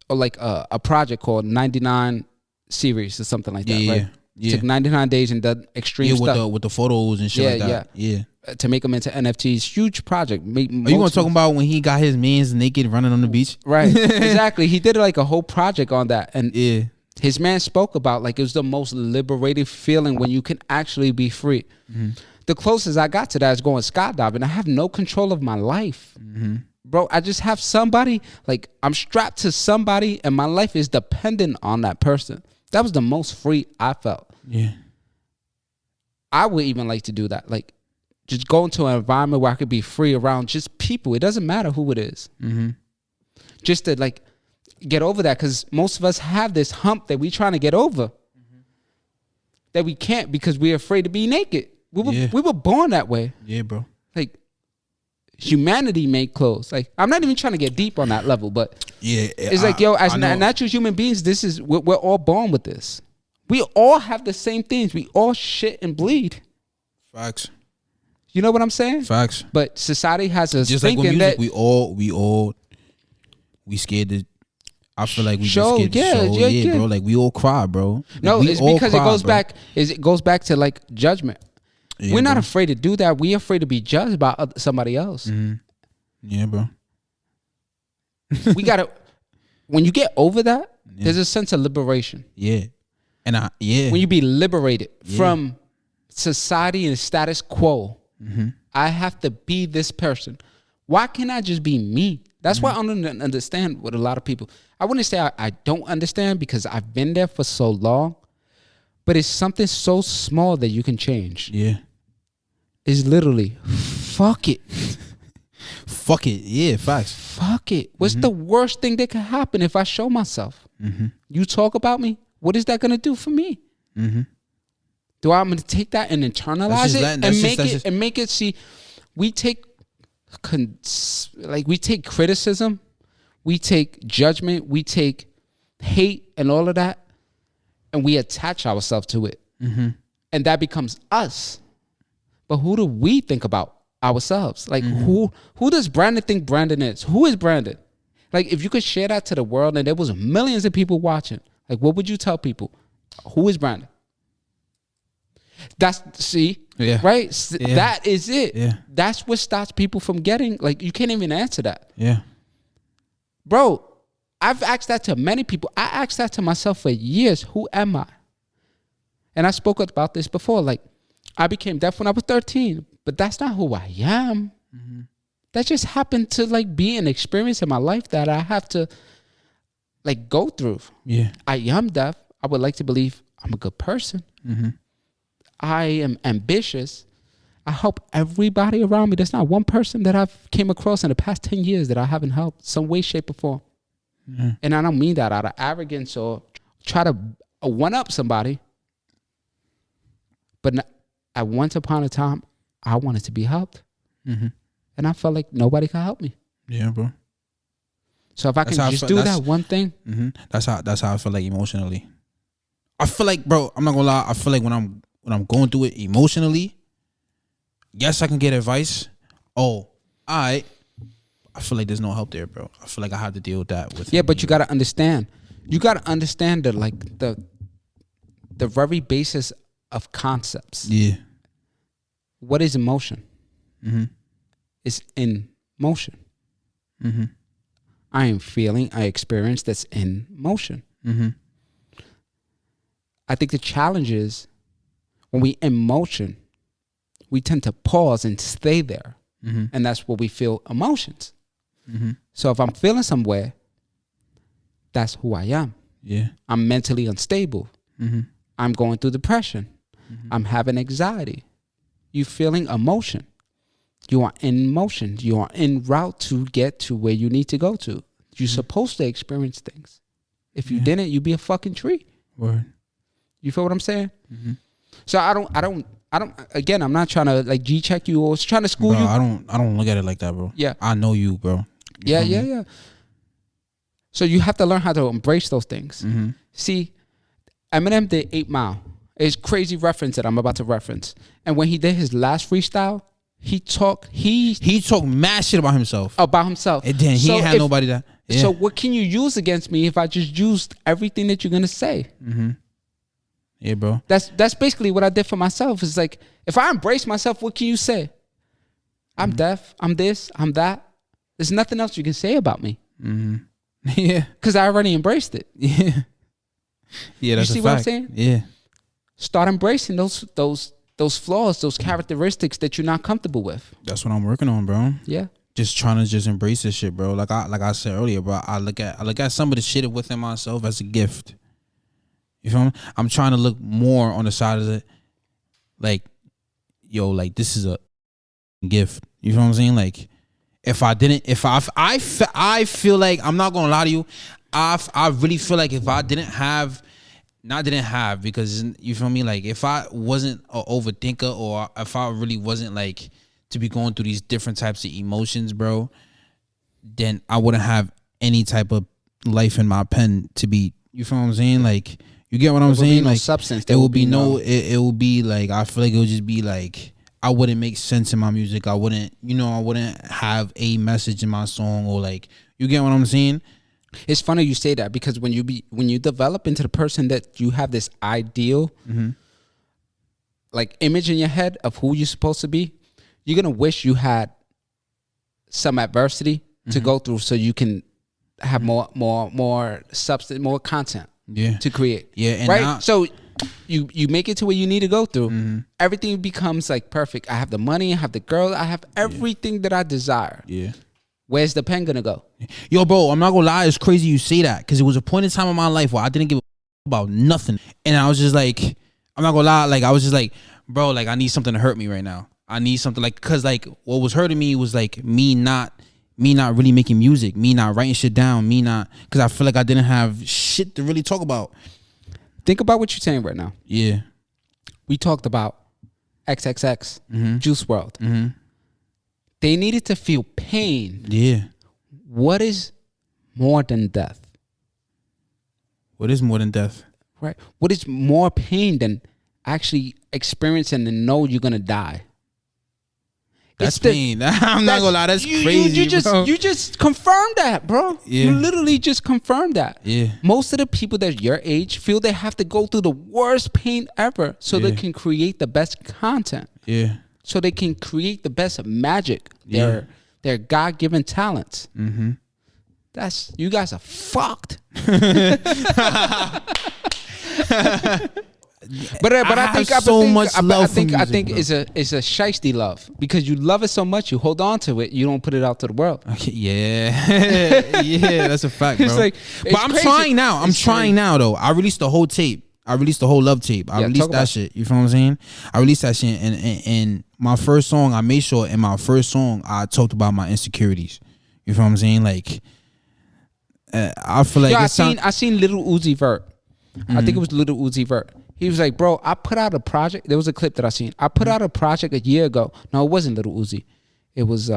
[SPEAKER 2] or like a project called 99 series or something like that.
[SPEAKER 1] Yeah,
[SPEAKER 2] right?
[SPEAKER 1] yeah.
[SPEAKER 2] Took 99 days and done extreme stuff
[SPEAKER 1] with the photos and shit like that. Yeah.
[SPEAKER 2] To make them into NFTs, huge project.
[SPEAKER 1] Are you gonna talk about when he got his mans naked running on the beach?
[SPEAKER 2] Right, exactly. He did like a whole project on that, and
[SPEAKER 1] yeah,
[SPEAKER 2] his man spoke about like it was the most liberating feeling when you can actually be free. Mm-hmm. The closest I got to that is going skydiving. I have no control of my life, bro. I just have somebody, like I'm strapped to somebody, and my life is dependent on that person. That was the most free I felt.
[SPEAKER 1] Yeah,
[SPEAKER 2] I would even like to do that, like. Just go into an environment where I could be free around just people. It doesn't matter who it is. Mm-hmm. Just to like get over that, because most of us have this hump that we trying to get over. Mm-hmm. that we can't because we're afraid to be naked.
[SPEAKER 1] Yeah.
[SPEAKER 2] We were born that way.
[SPEAKER 1] Yeah, bro.
[SPEAKER 2] Like humanity made clothes. Like I'm not even trying to get deep on that level, but
[SPEAKER 1] Yeah,
[SPEAKER 2] it's like, yo, as natural human beings, this is we're all born with this. We all have the same things. We all shit and bleed.
[SPEAKER 1] Facts.
[SPEAKER 2] You know what I'm saying?
[SPEAKER 1] Facts.
[SPEAKER 2] But society has us
[SPEAKER 1] Just like
[SPEAKER 2] thinking
[SPEAKER 1] with music,
[SPEAKER 2] that
[SPEAKER 1] we scared to. I feel like we
[SPEAKER 2] show,
[SPEAKER 1] just scared to show. Bro. Like we all cry, bro. Like,
[SPEAKER 2] no, it's because it goes back. It goes back to like judgment.
[SPEAKER 1] Yeah,
[SPEAKER 2] we're not
[SPEAKER 1] bro.
[SPEAKER 2] afraid to do that. We're afraid to be judged by somebody else.
[SPEAKER 1] Mm-hmm. Yeah, bro.
[SPEAKER 2] We gotta. When you get over that, there's a sense of liberation.
[SPEAKER 1] Yeah. And
[SPEAKER 2] when you be liberated from society and status quo, I have to be this person. Why can't I just be me? That's why I don't understand what a lot of people. I wouldn't say I don't understand because I've been there for so long, but it's something so small that you can change.
[SPEAKER 1] Yeah.
[SPEAKER 2] It's literally, fuck it.
[SPEAKER 1] Fuck it. Yeah, facts.
[SPEAKER 2] Fuck it. What's the worst thing that could happen if I show myself? You talk about me? What is that going to do for me? Do I'm going to take that and internalize it and make it see? We take criticism, we take judgment, we take hate and all of that, and we attach ourselves to it, and that becomes us. But who do we think about ourselves? Like who does Brandon think Brandon is? Who is Brandon? Like if you could share that to the world and there was millions of people watching, like what would you tell people? Who is Brandon? Right? Yeah. That is it.
[SPEAKER 1] Yeah.
[SPEAKER 2] That's what stops people from getting, like, you can't even answer that.
[SPEAKER 1] Yeah.
[SPEAKER 2] Bro, I've asked that to many people. I asked that to myself for years. Who am I? And I spoke about this before. Like, I became deaf when I was 13, but that's not who I am. That just happened to, like, be an experience in my life that I have to, like, go through.
[SPEAKER 1] Yeah. I
[SPEAKER 2] am deaf. I would like to believe I'm a good person. I am ambitious. I help everybody around me. There's not one person that I've came across in the past 10 years that I haven't helped some way, shape, or form. And I don't mean that out of arrogance or try to one-up somebody. But at once upon a time, I wanted to be helped. And I felt like nobody could help me.
[SPEAKER 1] Yeah, bro.
[SPEAKER 2] So if I can just do that one thing.
[SPEAKER 1] That's how I feel like emotionally. I feel like, bro, I'm not gonna lie. I feel like when I'm going through it emotionally, yes, I can get advice. Oh, I feel like there's no help there, bro. I feel like I have to deal with that.
[SPEAKER 2] But you gotta understand. You gotta understand that, like, the very basis of concepts.
[SPEAKER 1] Yeah.
[SPEAKER 2] What is emotion? It's in motion. I am feeling, I experience that's in motion. I think the challenge is when we in motion, we tend to pause and stay there. And that's where we feel emotions. So if I'm feeling somewhere, that's who I am.
[SPEAKER 1] Yeah.
[SPEAKER 2] I'm mentally unstable. I'm going through depression. I'm having anxiety. You feeling emotion. You are in motion. You are en route to get to where you need to go to. You're supposed to experience things. If you didn't, you'd be a fucking tree.
[SPEAKER 1] Word.
[SPEAKER 2] You feel what I'm saying? So I don't. Again, I'm not trying to, like, G check you or trying to school
[SPEAKER 1] bro,
[SPEAKER 2] you.
[SPEAKER 1] I don't look at it like that, bro.
[SPEAKER 2] Yeah.
[SPEAKER 1] I know you, bro.
[SPEAKER 2] Yeah. So you have to learn how to embrace those things. See, Eminem did 8 Mile. It's crazy reference that I'm about to reference. And when he did his last freestyle, he talked
[SPEAKER 1] mad shit about himself.
[SPEAKER 2] And
[SPEAKER 1] then he ain't had nobody that. Yeah.
[SPEAKER 2] So what can you use against me if I just used everything that you're gonna say?
[SPEAKER 1] Yeah, bro.
[SPEAKER 2] That's basically what I did for myself. It's like, if I embrace myself, what can you say? I'm deaf. I'm this. I'm that. There's nothing else you can say about me.
[SPEAKER 1] Yeah.
[SPEAKER 2] Because I already embraced it.
[SPEAKER 1] Yeah. Yeah, that's
[SPEAKER 2] you see
[SPEAKER 1] a fact.
[SPEAKER 2] what I'm saying?
[SPEAKER 1] Yeah.
[SPEAKER 2] Start embracing those flaws, those characteristics that you're not comfortable with.
[SPEAKER 1] That's what I'm working on, bro.
[SPEAKER 2] Yeah.
[SPEAKER 1] Just trying to embrace this shit, bro. Like I said earlier, bro. I look at some of the shit within myself as a gift. You feel me? I'm trying to look more on the side of it, like, yo, like, this is a gift. You feel what I'm saying? Like, I feel like, I'm not gonna lie to you, I really feel like if I didn't have not didn't have, because you feel me, like if I wasn't an overthinker, or if I really wasn't like to be going through these different types of emotions, bro, then I wouldn't have any type of life in my pen to be, you feel what I'm saying? Like, you get what I'm saying?
[SPEAKER 2] No
[SPEAKER 1] like
[SPEAKER 2] substance.
[SPEAKER 1] It will be no. It will be like, I feel like it would just be like, I wouldn't make sense in my music. I wouldn't have a message in my song, or like, you get what I'm saying?
[SPEAKER 2] It's funny you say that, because when you develop into the person that you have this ideal, like, image in your head of who you're supposed to be, you're gonna wish you had some adversity to go through, so you can have more substance, more content, to create.
[SPEAKER 1] Yeah, and
[SPEAKER 2] right.
[SPEAKER 1] now,
[SPEAKER 2] So you make it to where you need to go through. Everything becomes like perfect. I have the money, I have the girl, I have everything that I desire.
[SPEAKER 1] Yeah.
[SPEAKER 2] Where's the pen gonna go?
[SPEAKER 1] Yo, bro, I'm not gonna lie, it's crazy you say that, because it was a point in time in my life where I didn't give a about nothing, and I was just like, I'm not gonna lie, like, I was just like, bro, like, I need something to hurt me right now. I need something, like, because like what was hurting me was like me not really making music, me not writing shit down, because I feel like I didn't have shit to really talk about.
[SPEAKER 2] Think about what you're saying right now.
[SPEAKER 1] Yeah.
[SPEAKER 2] We talked about XXX, Juice World.
[SPEAKER 1] Mm-hmm.
[SPEAKER 2] They needed to feel pain.
[SPEAKER 1] Yeah.
[SPEAKER 2] What is more than death?
[SPEAKER 1] What is more than death?
[SPEAKER 2] Right. What is more pain than actually experiencing and know you're gonna die?
[SPEAKER 1] That's pain. I'm not gonna lie, that's crazy.
[SPEAKER 2] You just confirmed that, bro.
[SPEAKER 1] Yeah.
[SPEAKER 2] You literally just confirmed that.
[SPEAKER 1] Yeah.
[SPEAKER 2] Most of the people that your age feel they have to go through the worst pain ever so they can create the best content.
[SPEAKER 1] Yeah.
[SPEAKER 2] So they can create the best magic. Their God-given talents.
[SPEAKER 1] Mm-hmm.
[SPEAKER 2] That's, you guys are fucked. But I think it's a shiesty love, because you love it so much, you hold on to it, you don't put it out to the world.
[SPEAKER 1] Okay, yeah. Yeah, that's a fact, bro.
[SPEAKER 2] It's like,
[SPEAKER 1] but I'm trying now. I'm trying now, though. I released the whole tape. I released the whole love tape. I released that shit. You feel what I'm saying? I released that shit, and my first song, I made sure in my first song I talked about my insecurities. You feel what I'm saying? Like, I feel like
[SPEAKER 2] I seen Little Uzi Vert. I think it was Little Uzi Vert. He was like, bro, I put out a project. There was a clip that I seen. I put out a project a year ago. No, it wasn't Little Uzi. It was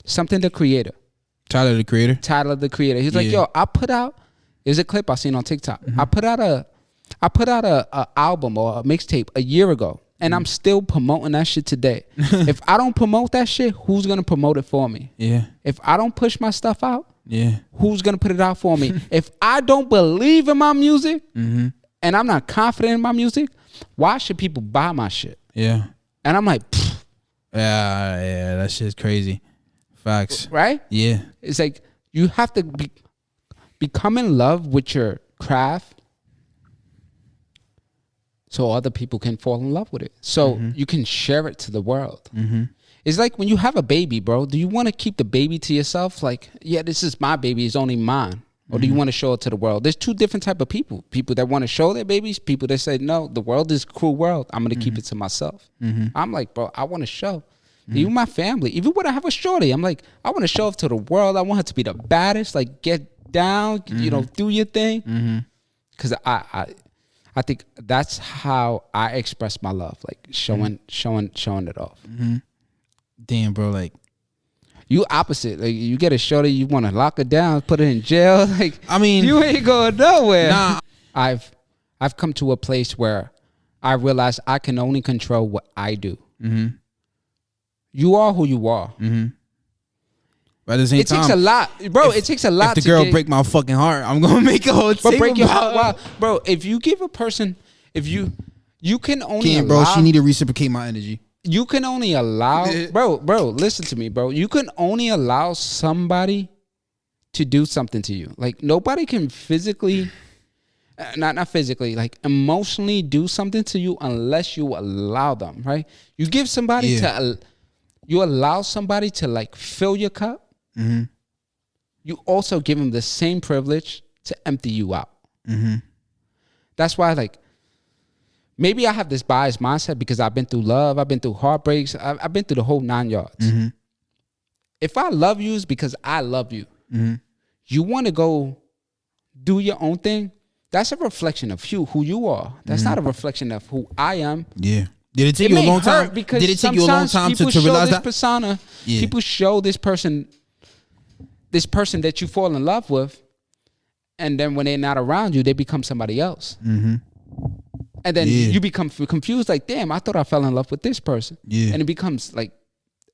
[SPEAKER 2] something the Creator.
[SPEAKER 1] Tyler the Creator.
[SPEAKER 2] He's like, yo, I put out. There's a clip I seen on TikTok. I put out a album or a mixtape a year ago, and I'm still promoting that shit today. If I don't promote that shit, who's gonna promote it for me?
[SPEAKER 1] Yeah.
[SPEAKER 2] If I don't push my stuff out, who's gonna put it out for me? If I don't believe in my music, and I'm not confident in my music, why should people buy my shit?
[SPEAKER 1] Yeah.
[SPEAKER 2] And I'm like, pfft.
[SPEAKER 1] Yeah, that shit's crazy. Facts.
[SPEAKER 2] Right?
[SPEAKER 1] Yeah.
[SPEAKER 2] It's like, you have to become in love with your craft so other people can fall in love with it. So you can share it to the world. It's like when you have a baby, bro, do you want to keep the baby to yourself? Like, yeah, this is my baby, it's only mine. Or do you want to show it to the world? There's two different type of people. People that want to show their babies, people that say, no, the world is a cruel world. I'm going to keep it to myself. I'm like, bro, I want to show. Even my family, even when I have a shorty, I'm like, I want to show off to the world. I want her to be the baddest, like, get down, you know, do your thing. Because I think that's how I express my love, like showing it off.
[SPEAKER 1] Damn, bro, like,
[SPEAKER 2] you opposite. Like, you get a shorty, you want to lock her down, put her in jail. Like,
[SPEAKER 1] I mean,
[SPEAKER 2] you ain't going nowhere.
[SPEAKER 1] Nah.
[SPEAKER 2] I've come to a place where I realize I can only control what I do. You are who you are.
[SPEAKER 1] But at the same time,
[SPEAKER 2] takes a lot, bro. It takes a lot.
[SPEAKER 1] If the girl break my fucking heart, I'm gonna make a whole thing.
[SPEAKER 2] Break your heart, wow. Bro. If you give a person, if you can only
[SPEAKER 1] bro, she need to reciprocate my energy.
[SPEAKER 2] You can only allow, bro, listen to me, bro. You can only allow somebody to do something to you. Like, nobody can physically, not physically, like emotionally do something to you unless you allow them, right? You give somebody you allow somebody to, like, fill your cup. You also give them the same privilege to empty you out. That's why, like, maybe I have this biased mindset because I've been through love, I've been through heartbreaks, I've been through the whole 9 yards. If I love you, it's because I love you. You want to go do your own thing, that's a reflection of who you are. That's not a reflection of who I am.
[SPEAKER 1] Yeah. Did it take you a long time?
[SPEAKER 2] Because
[SPEAKER 1] Did it take you a long time to realize that?
[SPEAKER 2] Persona, people show this person that you fall in love with, and then when they're not around you, they become somebody else. Mm-hmm. And then you become confused, like, damn, I thought I fell in love with this person. Yeah. And it becomes like,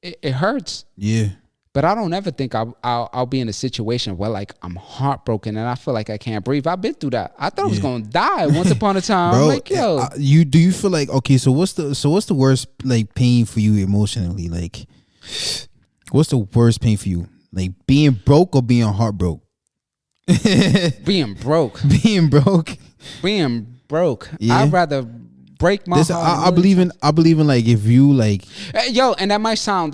[SPEAKER 2] it hurts. Yeah. But I don't ever think I'll be in a situation where like I'm heartbroken and I feel like I can't breathe. I've been through that. I thought I was gonna die once upon a time.
[SPEAKER 1] Bro,
[SPEAKER 2] I'm like, yo,
[SPEAKER 1] do you feel like, okay? So what's the worst like pain for you emotionally? Like, what's the worst pain for you? Like being broke or being heartbroken?
[SPEAKER 2] Being broke.
[SPEAKER 1] Being broke.
[SPEAKER 2] Being broke. Yeah. I'd rather break my heart.
[SPEAKER 1] I believe in like if you like,
[SPEAKER 2] yo, and that might sound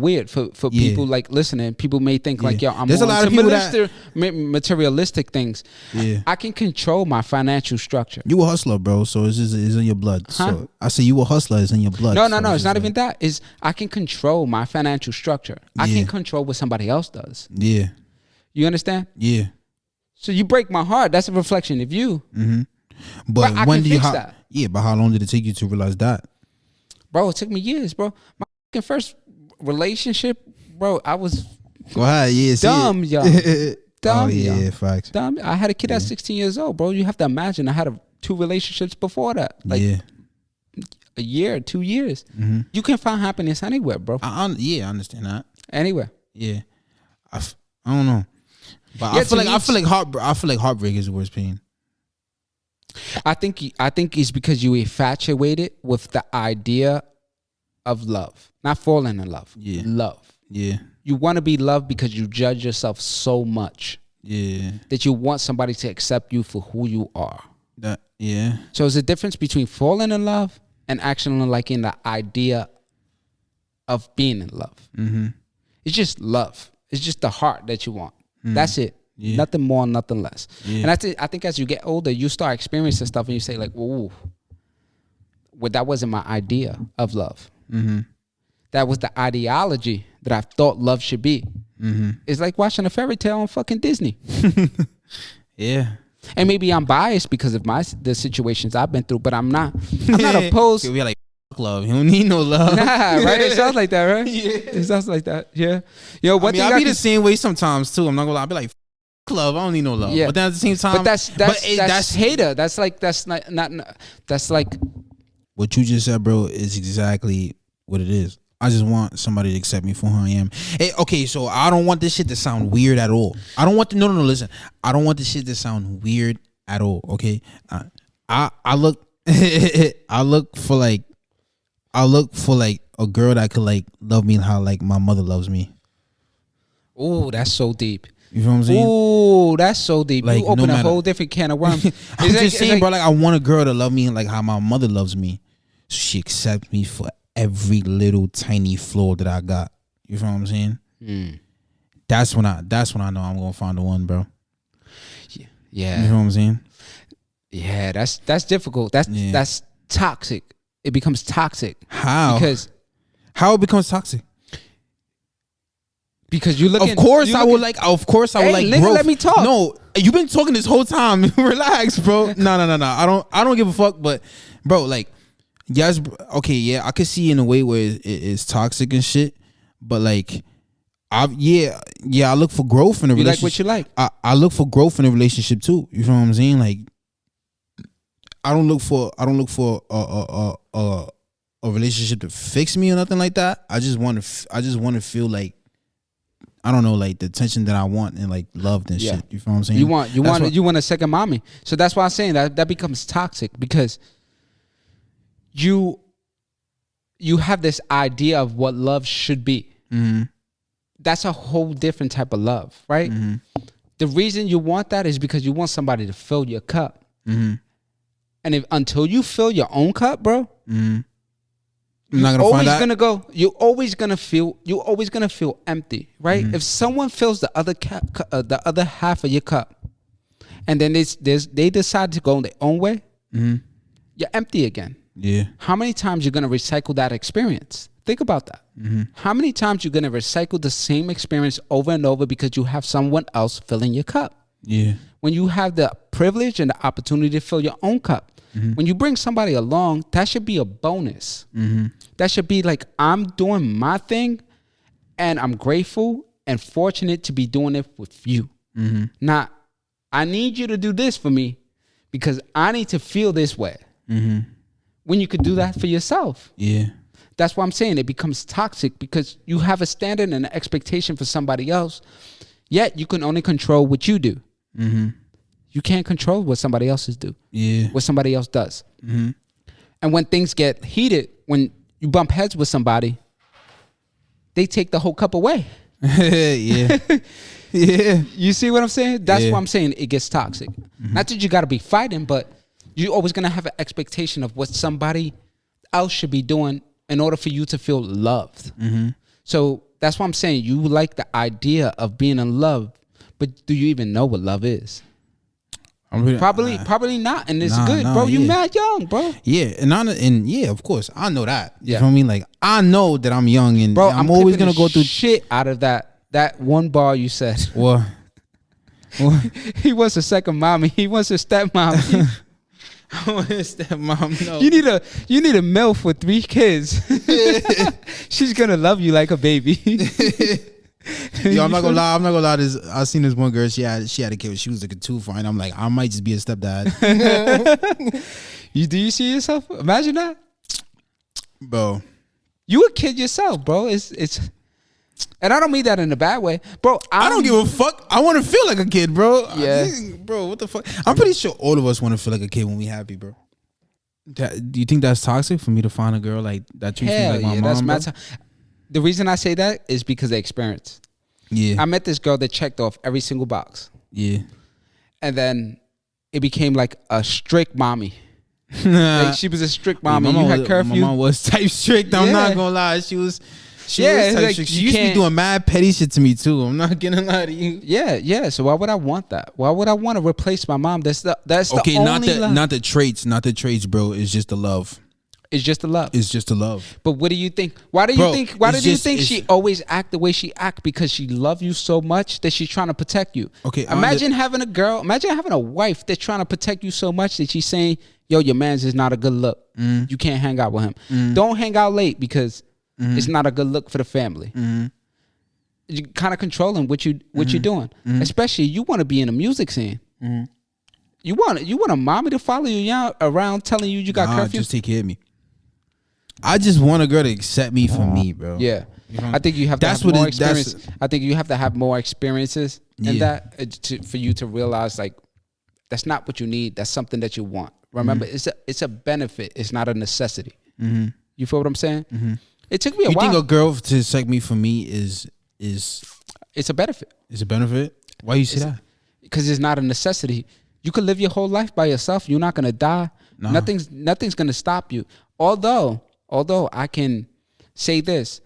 [SPEAKER 2] weird for people like listening. People may think like, yo, I'm
[SPEAKER 1] there's a lot of people that
[SPEAKER 2] materialistic things. Yeah. I can control my financial structure.
[SPEAKER 1] You a hustler, bro. So it's in your blood. Huh? So I say you a hustler. It's in your blood.
[SPEAKER 2] No. It's not even that. Is I can control my financial structure. I can't control what somebody else does. Yeah. You understand?
[SPEAKER 1] Yeah.
[SPEAKER 2] So you break my heart. That's a reflection of you. Mm-hmm.
[SPEAKER 1] But when do you that. Yeah, but how long did it take you to realize that?
[SPEAKER 2] Bro, it took me years, bro. My first relationship, bro, I was
[SPEAKER 1] go ahead,
[SPEAKER 2] dumb, yo. Dumb,
[SPEAKER 1] yeah, facts.
[SPEAKER 2] Dumb. I had a kid at 16 years old, bro. You have to imagine I had 2 relationships before that. Like a year, 2 years. Mm-hmm. You can find happiness anywhere, bro.
[SPEAKER 1] I understand that.
[SPEAKER 2] Anywhere.
[SPEAKER 1] Yeah. I don't know. But I feel like heartbreak is the worst pain.
[SPEAKER 2] I think it's because you infatuated with the idea of love, not falling in love. Yeah, love. Yeah, you want to be loved because you judge yourself so much. Yeah, that you want somebody to accept you for who you are. So there's a difference between falling in love and actually liking the idea of being in love. Mm-hmm. It's just love. It's just the heart that you want. That's it. Yeah. Nothing more, nothing less. Yeah. And that's it. I think as you get older, you start experiencing stuff and you say like, "Ooh, well, that wasn't my idea of love. Mm-hmm. That was the ideology that I thought love should be." Mm-hmm. It's like watching a fairy tale on fucking Disney. Yeah. And maybe I'm biased because of the situations I've been through, but I'm not. I'm not opposed.
[SPEAKER 1] We're like, love. You don't need no love.
[SPEAKER 2] Nah, right? It sounds like that, right? Yeah. It sounds like that. Yeah. Yo,
[SPEAKER 1] what I be the same way sometimes too. I'm not gonna lie. I be like, love. I don't need no love. Yeah. But then at the same time,
[SPEAKER 2] but that's hater. That's like that's not that's like
[SPEAKER 1] what you just said, bro. Is exactly what it is. I just want somebody to accept me for who I am. Hey, okay, so I don't want this shit to sound weird at all. I don't want no. Listen, I don't want this shit to sound weird at all. Okay, I look I look for like a girl that could like love me how like my mother loves me.
[SPEAKER 2] Oh, that's so deep.
[SPEAKER 1] You know what I'm saying?
[SPEAKER 2] Ooh, that's so deep. Like, you open a whole different can of worms.
[SPEAKER 1] I'm just saying, bro, like I want a girl to love me like how my mother loves me. So she accepts me for every little tiny flaw that I got. You know what I'm saying? Mm. That's when I know I'm gonna find the one, bro.
[SPEAKER 2] Yeah.
[SPEAKER 1] You know what I'm saying?
[SPEAKER 2] Yeah, that's difficult. That's toxic. It becomes toxic.
[SPEAKER 1] How?
[SPEAKER 2] Because
[SPEAKER 1] how it becomes toxic?
[SPEAKER 2] Because you look.
[SPEAKER 1] Of course, I would like. Of course, I would like. Growth.
[SPEAKER 2] Let me talk.
[SPEAKER 1] No, you've been talking this whole time. Relax, bro. No. I don't give a fuck. But, bro, like, yes, okay, yeah, I could see in a way where it's toxic and shit. But like, I look for growth in a relationship.
[SPEAKER 2] You like what you like.
[SPEAKER 1] I look for growth in a relationship too. You know what I'm saying? Like, I don't look for a relationship to fix me or nothing like that. I just want to feel like, I don't know, like the attention that I want and like loved and shit. You feel what I'm saying?
[SPEAKER 2] You want a second mommy. So that's why I'm saying that becomes toxic because you have this idea of what love should be. Mm-hmm. That's a whole different type of love, right? Mm-hmm. The reason you want that is because you want somebody to fill your cup. Mm-hmm. And until you fill your own cup, bro, mm-hmm. You're always gonna feel empty, right? Mm-hmm. If someone fills the other half of your cup, and then they decide to go their own way, mm-hmm. you're empty again. Yeah. How many times you're gonna recycle that experience? Think about that. Mm-hmm. How many times you're gonna recycle the same experience over and over because you have someone else filling your cup? Yeah. When you have the privilege and the opportunity to fill your own cup. When you bring somebody along, that should be a bonus. That should be like, I'm doing my thing and I'm grateful and fortunate to be doing it with you. Not, I need you to do this for me because I need to feel this way. When you could do that for yourself.
[SPEAKER 1] Yeah.
[SPEAKER 2] That's why I'm saying it becomes toxic because you have a standard and an expectation for somebody else, yet you can only control what you do. You can't control what somebody else's do.
[SPEAKER 1] Yeah.
[SPEAKER 2] What somebody else does. And when things get heated, when you bump heads with somebody, they take the whole cup away.
[SPEAKER 1] Yeah. Yeah.
[SPEAKER 2] You see what I'm saying? That's
[SPEAKER 1] Yeah.
[SPEAKER 2] why I'm saying it gets toxic. Not that you got to be fighting, but you're always going to have an expectation of what somebody else should be doing in order for you to feel loved. So that's why I'm saying you like the idea of being in love, but do you even know what love is? Probably not, and it's good, bro. You mad young, bro.
[SPEAKER 1] Yeah, and yeah, of course, I know that. You
[SPEAKER 2] Yeah.
[SPEAKER 1] know what I mean? Like, I know that I'm young, and
[SPEAKER 2] Bro,
[SPEAKER 1] I'm always
[SPEAKER 2] clipping
[SPEAKER 1] gonna
[SPEAKER 2] the
[SPEAKER 1] go through
[SPEAKER 2] shit out of that one bar you said.
[SPEAKER 1] What?
[SPEAKER 2] He wants a second mommy. He wants a stepmom.
[SPEAKER 1] I want to stepmom. No.
[SPEAKER 2] You need a MILF with 3 kids. She's gonna love you like a baby.
[SPEAKER 1] Yo, I'm not gonna lie. I seen this one girl. She had a kid. She was looking too fine. I'm like, I might just be a stepdad.
[SPEAKER 2] Do you see yourself? Imagine that,
[SPEAKER 1] Bro.
[SPEAKER 2] you a kid yourself, bro. It's, and I don't mean that in a bad way, bro.
[SPEAKER 1] I don't give a fuck. I want to feel like a kid, bro.
[SPEAKER 2] Yeah.
[SPEAKER 1] Bro, what the fuck? I'm pretty sure all of us want to feel like a kid when we happy, bro. Do you think that's toxic for me to find a girl like that treats me like my mom?
[SPEAKER 2] That's the reason I say that is because of experience.
[SPEAKER 1] Yeah.
[SPEAKER 2] I met this girl that checked off every single box.
[SPEAKER 1] Yeah.
[SPEAKER 2] And then it became like a strict mommy. Like she was a strict mommy. You had curfew.
[SPEAKER 1] My mom was type strict. I'm
[SPEAKER 2] Yeah.
[SPEAKER 1] not gonna lie. She was
[SPEAKER 2] Yeah,
[SPEAKER 1] type
[SPEAKER 2] like,
[SPEAKER 1] strict. She
[SPEAKER 2] you
[SPEAKER 1] used to be
[SPEAKER 2] can't-
[SPEAKER 1] doing mad petty shit to me too. I'm not gonna lie to you.
[SPEAKER 2] Yeah. So why would I want that? Why would I want to replace my mom? That's the
[SPEAKER 1] Okay,
[SPEAKER 2] only love.
[SPEAKER 1] not the traits, bro. It's just the love.
[SPEAKER 2] It's just the love.
[SPEAKER 1] It's just the love.
[SPEAKER 2] But what do you think? Why do you
[SPEAKER 1] Bro,
[SPEAKER 2] think? Why
[SPEAKER 1] it's
[SPEAKER 2] do you
[SPEAKER 1] just-
[SPEAKER 2] think
[SPEAKER 1] it's-
[SPEAKER 2] she always act the way she act? Because she love you so much that she's trying to protect you.
[SPEAKER 1] Okay,
[SPEAKER 2] Imagine having a girl. Imagine having a wife that's trying to protect you so much that she's saying, "Yo, your man's is not a good look. You can't hang out with him. Don't hang out late because it's not a good look for the family." You're kind of controlling what you're doing. Especially you want to be in the music scene. You want a mommy to follow you around telling you got curfew.
[SPEAKER 1] Just take care of me. I just want a girl to accept me for me, bro.
[SPEAKER 2] Yeah.
[SPEAKER 1] You know?
[SPEAKER 2] I think you have to
[SPEAKER 1] That's
[SPEAKER 2] have
[SPEAKER 1] what
[SPEAKER 2] more
[SPEAKER 1] it- that's-
[SPEAKER 2] experience. I think you have to have more experiences in
[SPEAKER 1] Yeah.
[SPEAKER 2] that for you to realize like that's not what you need. That's something that you want. Remember, it's a benefit. It's not a necessity. You feel what I'm saying? It took me a
[SPEAKER 1] You
[SPEAKER 2] while.
[SPEAKER 1] think a girl to accept me for me is
[SPEAKER 2] It's a benefit
[SPEAKER 1] a benefit? Why you say that?
[SPEAKER 2] because it's not a necessity. You could live your whole life by yourself. You're not gonna die.
[SPEAKER 1] Nah.
[SPEAKER 2] Nothing's gonna stop you. Although I can say this,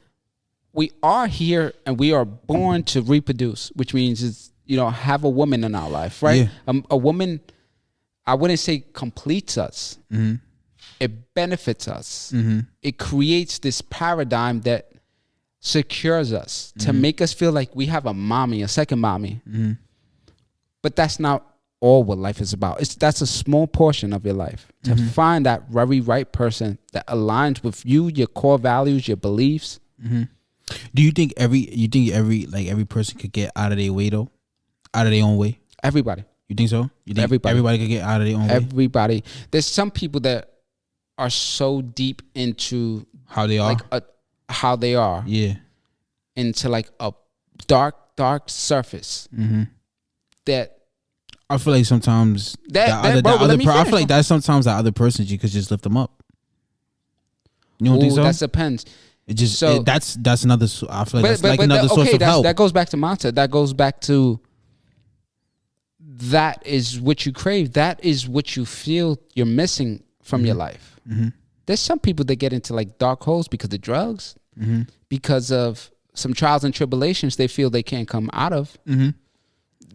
[SPEAKER 2] we are here and we are born to reproduce, which means it's have a woman in our life, right?
[SPEAKER 1] Yeah.
[SPEAKER 2] A woman, I wouldn't say completes us. It benefits us. It creates this paradigm that secures us to make us feel like we have a mommy, a second mommy. But that's not all what life is about. That's a small portion of your life. To find that very right person that aligns with you, your core values, your beliefs.
[SPEAKER 1] Do you think every person could get out of their way though? Out of their own way?
[SPEAKER 2] Everybody.
[SPEAKER 1] You think so? You think
[SPEAKER 2] Everybody.
[SPEAKER 1] everybody could get out of their own way?
[SPEAKER 2] Everybody. There's some people that are so deep into
[SPEAKER 1] How they are?
[SPEAKER 2] like how they are,
[SPEAKER 1] Yeah.
[SPEAKER 2] into like a dark surface that
[SPEAKER 1] I feel like sometimes
[SPEAKER 2] Bro, but let me
[SPEAKER 1] I
[SPEAKER 2] finish.
[SPEAKER 1] feel like that sometimes that other person you could just lift them up. You don't think so?
[SPEAKER 2] That depends.
[SPEAKER 1] It just
[SPEAKER 2] So-
[SPEAKER 1] that's another. I feel like that's like another source of help.
[SPEAKER 2] That goes back to mindset. That goes back to that is what you crave. That is what you feel you're missing from your life. There's some people that get into like dark holes because of drugs, because of some trials and tribulations they feel they can't come out of.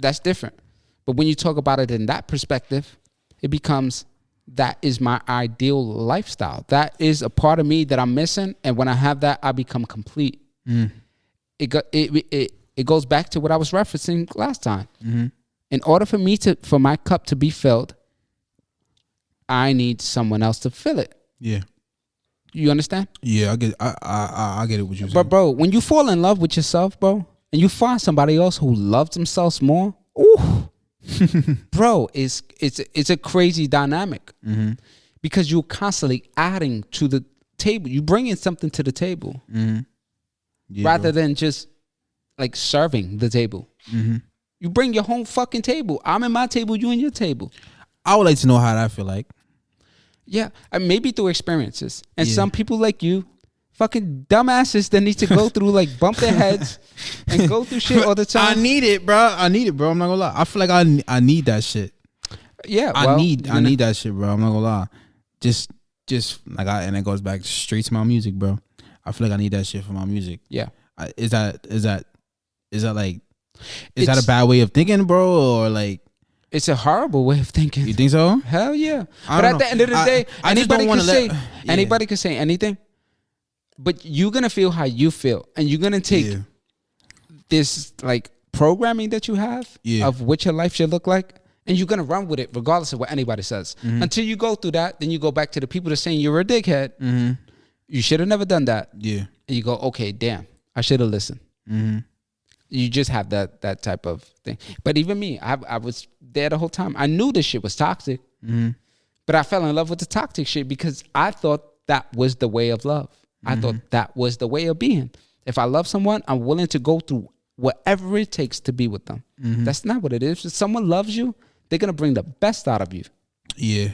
[SPEAKER 2] That's different. But when you talk about it in that perspective, it becomes that is my ideal lifestyle. That is a part of me that I'm missing, and when I have that, I become complete. It goes back to what I was referencing last time. in order for my cup to be filled, I need someone else to fill it.
[SPEAKER 1] Yeah.
[SPEAKER 2] You understand?
[SPEAKER 1] Yeah, I get. I get it. What you saying.
[SPEAKER 2] But bro, when you fall in love with yourself, bro, and you find somebody else who loves themselves more, ooh, bro, it's a crazy dynamic because you're constantly adding to the table. You bringing something to the table rather than just like serving the table. You bring your whole fucking table. I'm in my table, you in your table.
[SPEAKER 1] I would like to know how that feel like.
[SPEAKER 2] Yeah, and maybe through experiences. And some people like you, fucking dumbasses that need to go through, like, bump their heads and go through shit all the time.
[SPEAKER 1] I need it, bro. I'm not gonna lie. I feel like I need that shit.
[SPEAKER 2] Yeah,
[SPEAKER 1] I need that shit, bro. I'm not gonna lie. Just like and it goes back straight to my music, bro. I feel like I need that shit for my music.
[SPEAKER 2] Yeah.
[SPEAKER 1] Is that like that a bad way of thinking, bro, or like?
[SPEAKER 2] It's a horrible way of thinking.
[SPEAKER 1] You think so?
[SPEAKER 2] Hell yeah. But at the end of the day, anybody can say anything. But you're gonna feel how you feel, and you're gonna take this like programming that you have of what your life should look like, and you're gonna run with it regardless of what anybody says. Until you go through that, then you go back to the people that are saying you're a dickhead. You should have never done that. Yeah. And you go, okay, damn, I should have listened. You just have that type of thing. But even me, I was there the whole time. I knew this shit was toxic, but I fell in love with the toxic shit because I thought that was the way of love. I thought that was the way of being. If I love someone, I'm willing to go through whatever it takes to be with them. That's not what it is. If someone loves you, they're going to bring the best out of you. Yeah.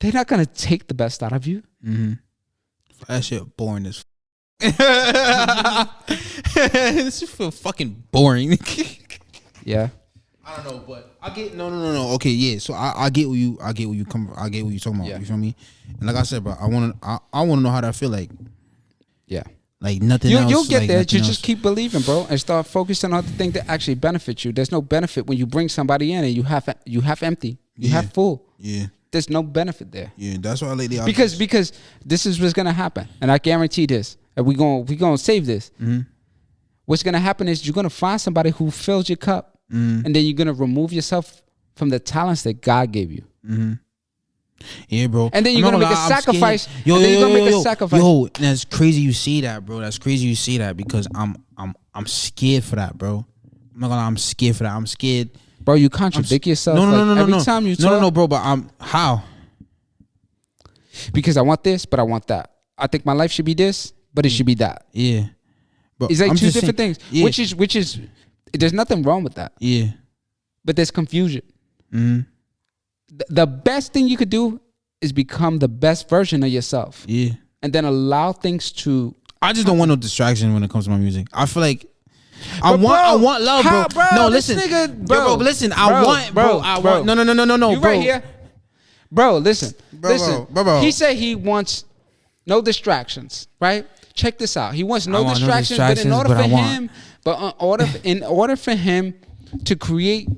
[SPEAKER 2] They're not going to take the best out of you.
[SPEAKER 1] That shit boring as this feel fucking boring.
[SPEAKER 2] Yeah.
[SPEAKER 1] I don't know, but I get no. Okay, yeah. So I get what you talking about. Yeah. You feel me? And like I said, bro, I wanna know how that feel like. Yeah. Like nothing else.
[SPEAKER 2] You'll get
[SPEAKER 1] like
[SPEAKER 2] there. You
[SPEAKER 1] else.
[SPEAKER 2] just keep believing, bro, and start focusing on the thing that actually benefits you. There's no benefit when you bring somebody in and you have empty. You have full. Yeah. There's no benefit there.
[SPEAKER 1] Yeah, that's why lately
[SPEAKER 2] because this is what's gonna happen, and I guarantee this. And we gonna save this. What's gonna happen is you're gonna find somebody who fills your cup, and then you're gonna remove yourself from the talents that God gave you.
[SPEAKER 1] Yeah, bro.
[SPEAKER 2] And then you're gonna make a sacrifice. Yo,
[SPEAKER 1] that's crazy. You see that, bro? That's crazy. You see that because I'm scared for that, bro. I'm not gonna lie, I'm scared for that. I'm scared,
[SPEAKER 2] bro. You contradict yourself.
[SPEAKER 1] No.
[SPEAKER 2] Every time you talk.
[SPEAKER 1] No, bro. But how?
[SPEAKER 2] Because I want this, but I want that. I think my life should be this, but it should be that.
[SPEAKER 1] Yeah.
[SPEAKER 2] But it's like two different things. Yeah. Which is there's nothing wrong with that.
[SPEAKER 1] Yeah.
[SPEAKER 2] But there's confusion. The best thing you could do is become the best version of yourself.
[SPEAKER 1] Yeah.
[SPEAKER 2] And then allow things to
[SPEAKER 1] I just don't want no distraction when it comes to my music. I feel like I want love, bro. No, listen. Bro, listen, I want No,
[SPEAKER 2] you
[SPEAKER 1] bro.
[SPEAKER 2] Right here. Bro, listen. Bro. He said he wants no distractions, right? Check this out. He wants no distractions, but in order for him to create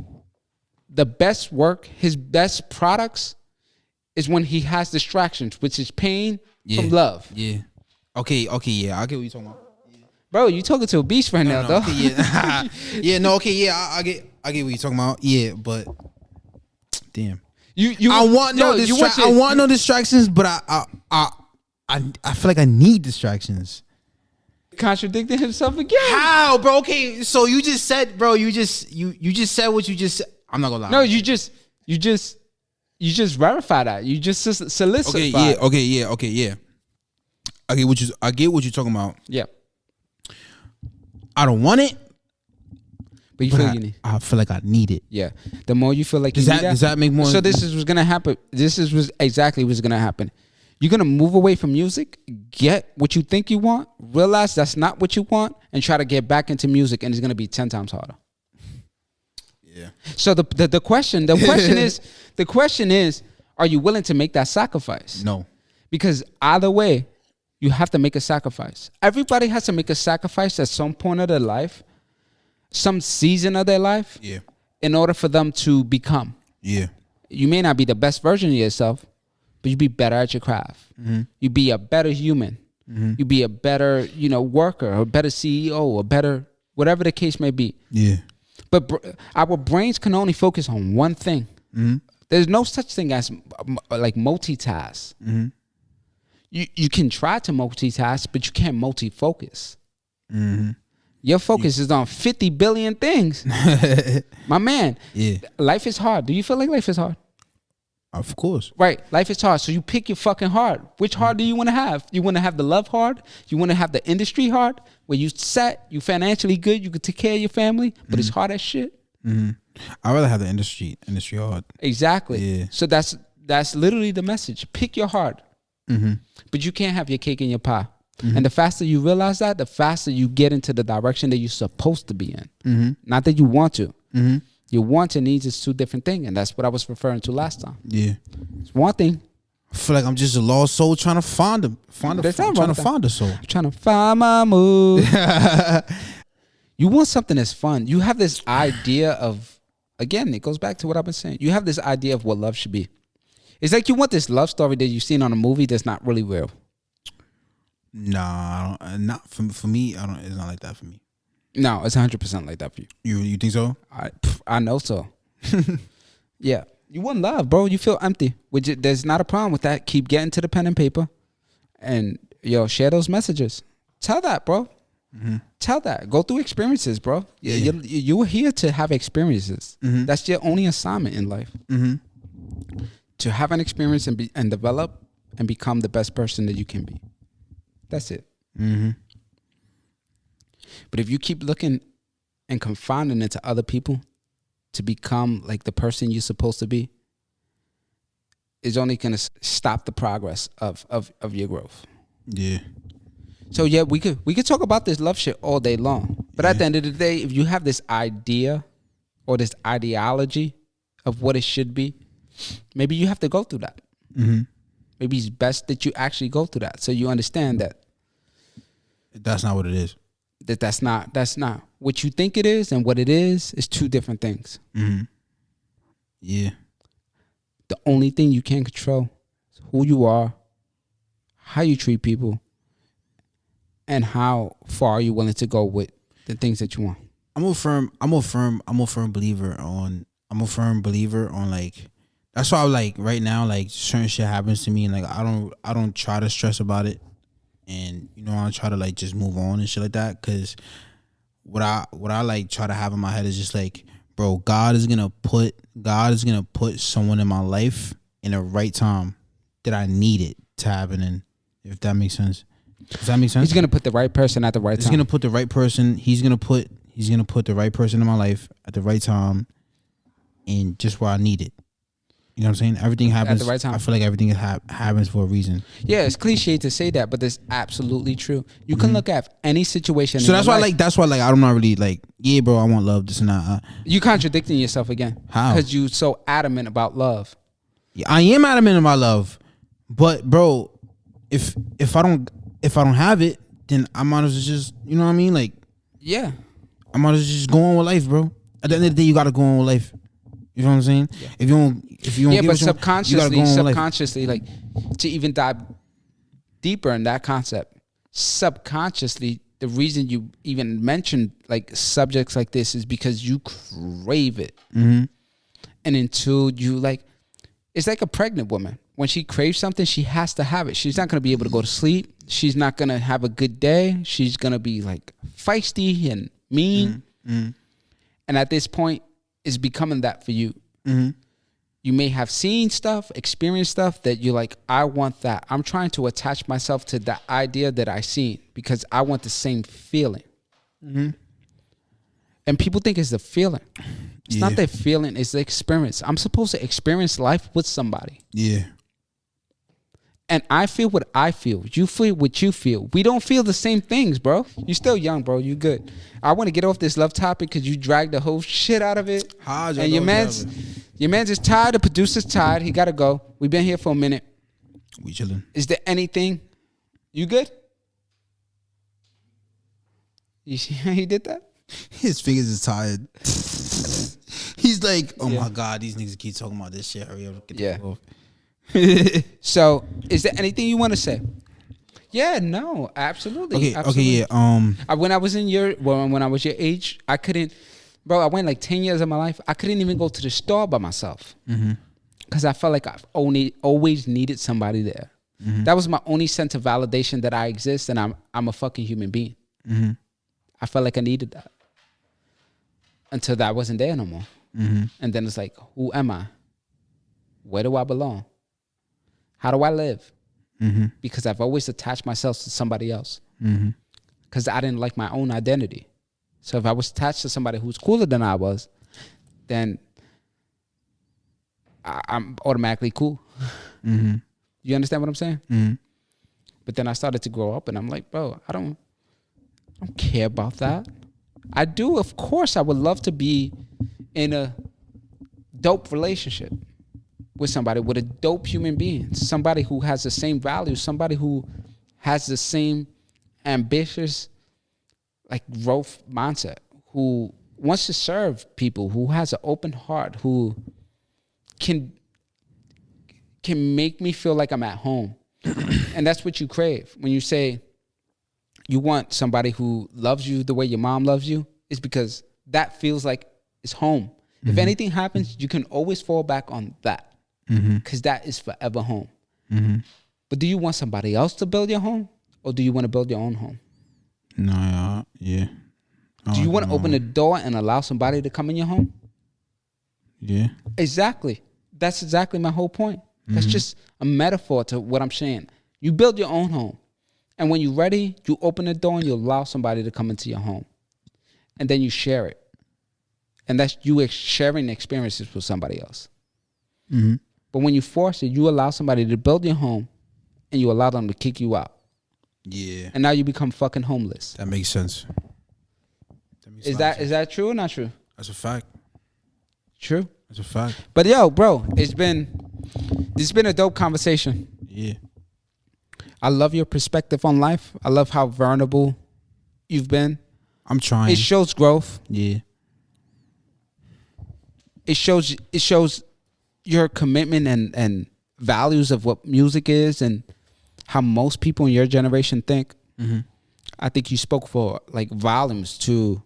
[SPEAKER 2] the best work, his best products is when he has distractions, which is pain from love.
[SPEAKER 1] Yeah. Okay, yeah. I get what you're talking about.
[SPEAKER 2] Bro, you talking to a beast right now, though.
[SPEAKER 1] Okay, yeah. I get what you're talking about. Yeah, but damn. I want no distractions, but I feel like I need distractions.
[SPEAKER 2] Contradicting himself again.
[SPEAKER 1] How, bro? Okay, so you just said, bro. You just said what you just said. I'm not gonna lie.
[SPEAKER 2] No, you just verify that. You just solicit.
[SPEAKER 1] Okay, yeah. I get what you're talking about.
[SPEAKER 2] Yeah.
[SPEAKER 1] I don't want it,
[SPEAKER 2] but you feel you need.
[SPEAKER 1] I feel like I need it.
[SPEAKER 2] Yeah. The more you feel like
[SPEAKER 1] does that make more?
[SPEAKER 2] So this is what's gonna happen. Exactly what's gonna happen. You're gonna move away from music, get what you think you want, realize that's not what you want, and try to get back into music, and it's gonna be 10 times harder. Yeah. So the question is, are you willing to make that sacrifice?
[SPEAKER 1] No.
[SPEAKER 2] Because either way, you have to make a sacrifice. Everybody has to make a sacrifice at some point of their life, some season of their life, in order for them to become. Yeah. You may not be the best version of yourself, but you be better at your craft. You be a better human. You be a better, worker, or a better CEO, or better, whatever the case may be. Yeah. But our brains can only focus on one thing. There's no such thing as like multitask. You can try to multitask, but you can't multi-focus. Your focus is on 50 billion things. My man, life is hard. Do you feel like life is hard?
[SPEAKER 1] Of course.
[SPEAKER 2] Right. Life is hard. So you pick your fucking hard. Which hard do you want to have? You want to have the love hard? You want to have the industry hard? Where you set, you financially good, you can take care of your family, but it's hard as shit?
[SPEAKER 1] I'd rather have the industry hard.
[SPEAKER 2] Exactly.
[SPEAKER 1] Yeah.
[SPEAKER 2] So that's literally the message. Pick your hard. But you can't have your cake and your pie. And the faster you realize that, the faster you get into the direction that you're supposed to be in. Not that you want to. Your wants and needs is two different things, and that's what I was referring to last time.
[SPEAKER 1] Yeah,
[SPEAKER 2] it's one thing.
[SPEAKER 1] I feel like I'm just a lost soul trying to find a soul.
[SPEAKER 2] I'm trying to find my mood. You want something that's fun. You have this idea of, again, it goes back to what I've been saying. You have this idea of what love should be. It's like you want this love story that you've seen on a movie that's not really real.
[SPEAKER 1] Nah, not for me. It's not like that for me.
[SPEAKER 2] No, it's 100% like that for you.
[SPEAKER 1] You think so?
[SPEAKER 2] I know so. Yeah. You want love, bro. You feel empty. There's not a problem with that. Keep getting to the pen and paper. And, share those messages. Tell that, bro. Tell that. Go through experiences, bro. Yeah. You're here to have experiences. That's your only assignment in life. To have an experience and develop and become the best person that you can be. That's it. But if you keep looking and confining it to other people to become like the person you're supposed to be, it's only going to stop the progress of your growth.
[SPEAKER 1] Yeah.
[SPEAKER 2] So yeah, we could talk about this love shit all day long. But at the end of the day, if you have this idea or this ideology of what it should be, maybe you have to go through that. Maybe it's best that you actually go through that so you understand that
[SPEAKER 1] that's not what it is.
[SPEAKER 2] That's not what you think it is, and what it is two different things.
[SPEAKER 1] Yeah.
[SPEAKER 2] The only thing you can control is who you are, how you treat people, and how far you're willing to go with the things that you want.
[SPEAKER 1] I'm a firm believer on like, that's why like right now, like certain shit happens to me and like I don't try to stress about it. And I try to like just move on and shit like that, because what I like try to have in my head is just like, bro, God is gonna put someone in my life in the right time that I need it to happen in. If that makes sense. Does that make sense?
[SPEAKER 2] He's gonna put the right person at the right time.
[SPEAKER 1] He's gonna put the right person. He's gonna put the right person in my life at the right time, and just where I need it. You know what I'm saying? Everything happens
[SPEAKER 2] at the right time.
[SPEAKER 1] I feel like everything happens for a reason.
[SPEAKER 2] Yeah, it's cliche to say that, but that's absolutely true. You can look at any situation.
[SPEAKER 1] So that's why I'm not really like, yeah, bro, I want love, this and that.
[SPEAKER 2] You contradicting yourself again.
[SPEAKER 1] How?
[SPEAKER 2] Because you so adamant about love.
[SPEAKER 1] Yeah, I am adamant about love, but bro, if I don't have it, then I might as well just, you know what I mean? Like,
[SPEAKER 2] yeah,
[SPEAKER 1] I might as well just go on with life, bro. At the end of the day, you gotta go on with life. You know what I'm saying? Yeah. If you don't,
[SPEAKER 2] but subconsciously, like, to even dive deeper in that concept, subconsciously, the reason you even mention like subjects like this is because you crave it, and until you like, it's like a pregnant woman. When she craves something, she has to have it. She's not gonna be able to go to sleep. She's not gonna have a good day. She's gonna be like feisty and mean, and at this point, is becoming that for you. You may have seen stuff, experienced stuff that you're like, I want that. I'm trying to attach myself to the idea that I seen because I want the same feeling. And people think it's the feeling. It's not the feeling, it's the experience. I'm supposed to experience life with somebody.
[SPEAKER 1] Yeah.
[SPEAKER 2] And I feel what I feel. You feel what you feel. We don't feel the same things, bro. You're still young, bro. You good. I want to get off this love topic because you dragged the whole shit out of it. And your man's just tired. The producer's tired. He got to go. We've been here for a minute.
[SPEAKER 1] We chilling.
[SPEAKER 2] Is there anything? You good? You see how he did that?
[SPEAKER 1] His fingers is tired. He's like, oh my God, these niggas keep talking about this shit. Hurry up. Get the fuck off.
[SPEAKER 2] So, is there anything you want to say? Yeah, no, absolutely.
[SPEAKER 1] Okay, yeah.
[SPEAKER 2] When I was your age, I couldn't. bro, I went like 10 years of my life. I couldn't even go to the store by myself.
[SPEAKER 1] Mm-hmm.
[SPEAKER 2] Because I felt like I've always needed somebody there.
[SPEAKER 1] Mm-hmm.
[SPEAKER 2] That was my only sense of validation that I exist and I'm a fucking human being.
[SPEAKER 1] Mm-hmm.
[SPEAKER 2] I felt like I needed that. Until that wasn't there no more.
[SPEAKER 1] Mm-hmm.
[SPEAKER 2] And then it's like, who am I? Where do I belong? How do I live?
[SPEAKER 1] Mm-hmm.
[SPEAKER 2] Because I've always attached myself to somebody else.
[SPEAKER 1] Mm-hmm.
[SPEAKER 2] Because I didn't like my own identity. So if I was attached to somebody who's cooler than I was, then I'm automatically cool.
[SPEAKER 1] Mm-hmm.
[SPEAKER 2] You understand what I'm saying?
[SPEAKER 1] Mm-hmm.
[SPEAKER 2] But then I started to grow up and I'm like, bro, I don't care about that. I do, of course, I would love to be in a dope relationship with somebody, with a dope human being, somebody who has the same values, somebody who has the same ambitious, like, growth mindset, who wants to serve people, who has an open heart, who can make me feel like I'm at home. And that's what you crave. When you say you want somebody who loves you the way your mom loves you, it's because that feels like it's home. Mm-hmm. If anything happens, you can always fall back on that, because that is forever home. Mm-hmm. But do you want somebody else to build your home, or do you want to build your own home?
[SPEAKER 1] No, yeah.
[SPEAKER 2] Do you want to open the door and allow somebody to come in your home?
[SPEAKER 1] Yeah.
[SPEAKER 2] Exactly. That's exactly my whole point. That's just a metaphor to what I'm saying. You build your own home. And when you're ready, you open the door and you allow somebody to come into your home. And then you share it. And that's you sharing experiences with somebody else. Mm-hmm. But when you force it, you allow somebody to build your home and you allow them to kick you out.
[SPEAKER 1] Yeah.
[SPEAKER 2] And now you become fucking homeless.
[SPEAKER 1] That makes sense.
[SPEAKER 2] Is that true or not true?
[SPEAKER 1] That's a fact.
[SPEAKER 2] True.
[SPEAKER 1] That's a fact.
[SPEAKER 2] But yo, bro, this has been a dope conversation.
[SPEAKER 1] Yeah.
[SPEAKER 2] I love your perspective on life. I love how vulnerable you've been.
[SPEAKER 1] I'm trying.
[SPEAKER 2] It shows growth.
[SPEAKER 1] Yeah.
[SPEAKER 2] It shows your commitment and values of what music is and how most people in your generation think. Mm-hmm. I think you spoke for like volumes to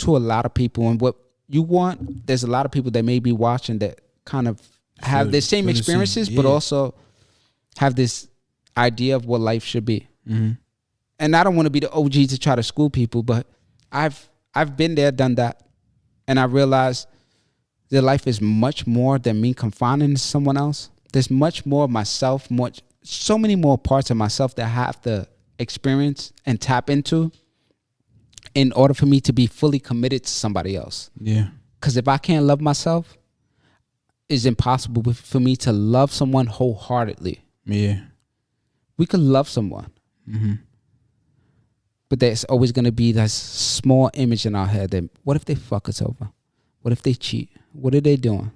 [SPEAKER 2] a lot of people, and what you want. There's a lot of people that may be watching that kind of have the same experiences, but also have this idea of what life should be. Mm-hmm. And I don't want to be the OG to try to school people, but I've been there, done that, and I realized that life is much more than me confining to someone else. There's much more of myself, so many more parts of myself that I have to experience and tap into in order for me to be fully committed to somebody else. Yeah. Because if I can't love myself, it's impossible for me to love someone wholeheartedly. Yeah. We could love someone. Mm-hmm. But there's always going to be that small image in our head that, what if they fuck us over? What if they cheat? What are they doing?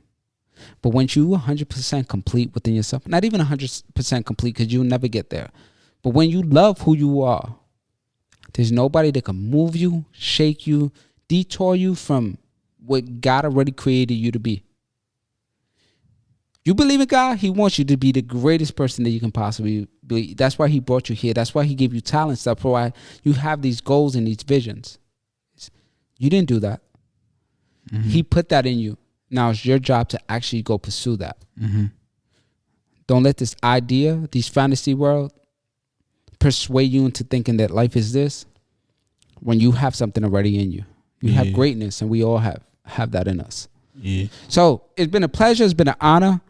[SPEAKER 2] But once you 100% complete within yourself, not even 100% complete because you'll never get there, but when you love who you are, there's nobody that can move you, shake you, detour you from what God already created you to be. You believe in God, He wants you to be the greatest person that you can possibly be. That's why He brought you here. That's why He gave you talents. That's why you have these goals and these visions. You didn't do that. Mm-hmm. He put that in you. Now it's your job to actually go pursue that. Mm-hmm. Don't let this idea, this fantasy world, persuade you into thinking that life is this when you have something already in you. You have greatness, and we all have that in us. Yeah. So it's been a pleasure. It's been an honor.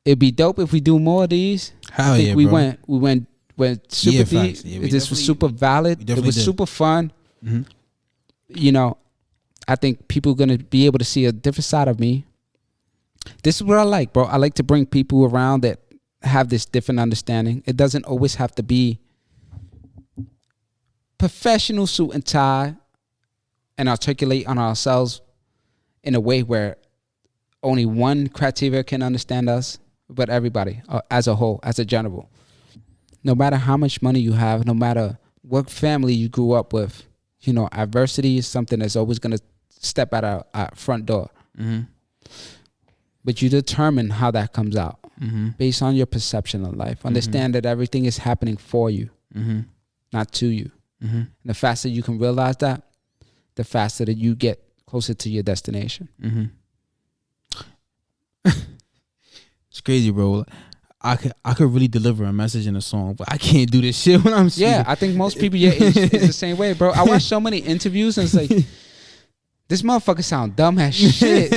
[SPEAKER 2] It'd be dope if we do more of these.
[SPEAKER 1] Hell
[SPEAKER 2] I think
[SPEAKER 1] yeah,
[SPEAKER 2] we
[SPEAKER 1] bro.
[SPEAKER 2] went super deep.
[SPEAKER 1] Yeah,
[SPEAKER 2] this was super valid. It was super fun. Mm-hmm. You know, I think people are gonna be able to see a different side of me. This is what I like, bro. I like to bring people around that have this different understanding. It doesn't always have to be professional suit and tie and articulate on ourselves in a way where only one criteria can understand us, but everybody as a whole, as a general. No matter how much money you have, no matter what family you grew up with, you know, adversity is something that's always going to step at our front door. Mm-hmm. But you determine how that comes out based on your perception of life. Understand that everything is happening for you, not to you. Mm-hmm. And the faster you can realize that, the faster that you get closer to your destination.
[SPEAKER 1] It's crazy, bro. I could really deliver a message in a song, but I can't do this shit when I'm speaking.
[SPEAKER 2] Yeah, I think most people your age is the same way, bro. I watch so many interviews and it's like, this motherfucker sound dumb as shit.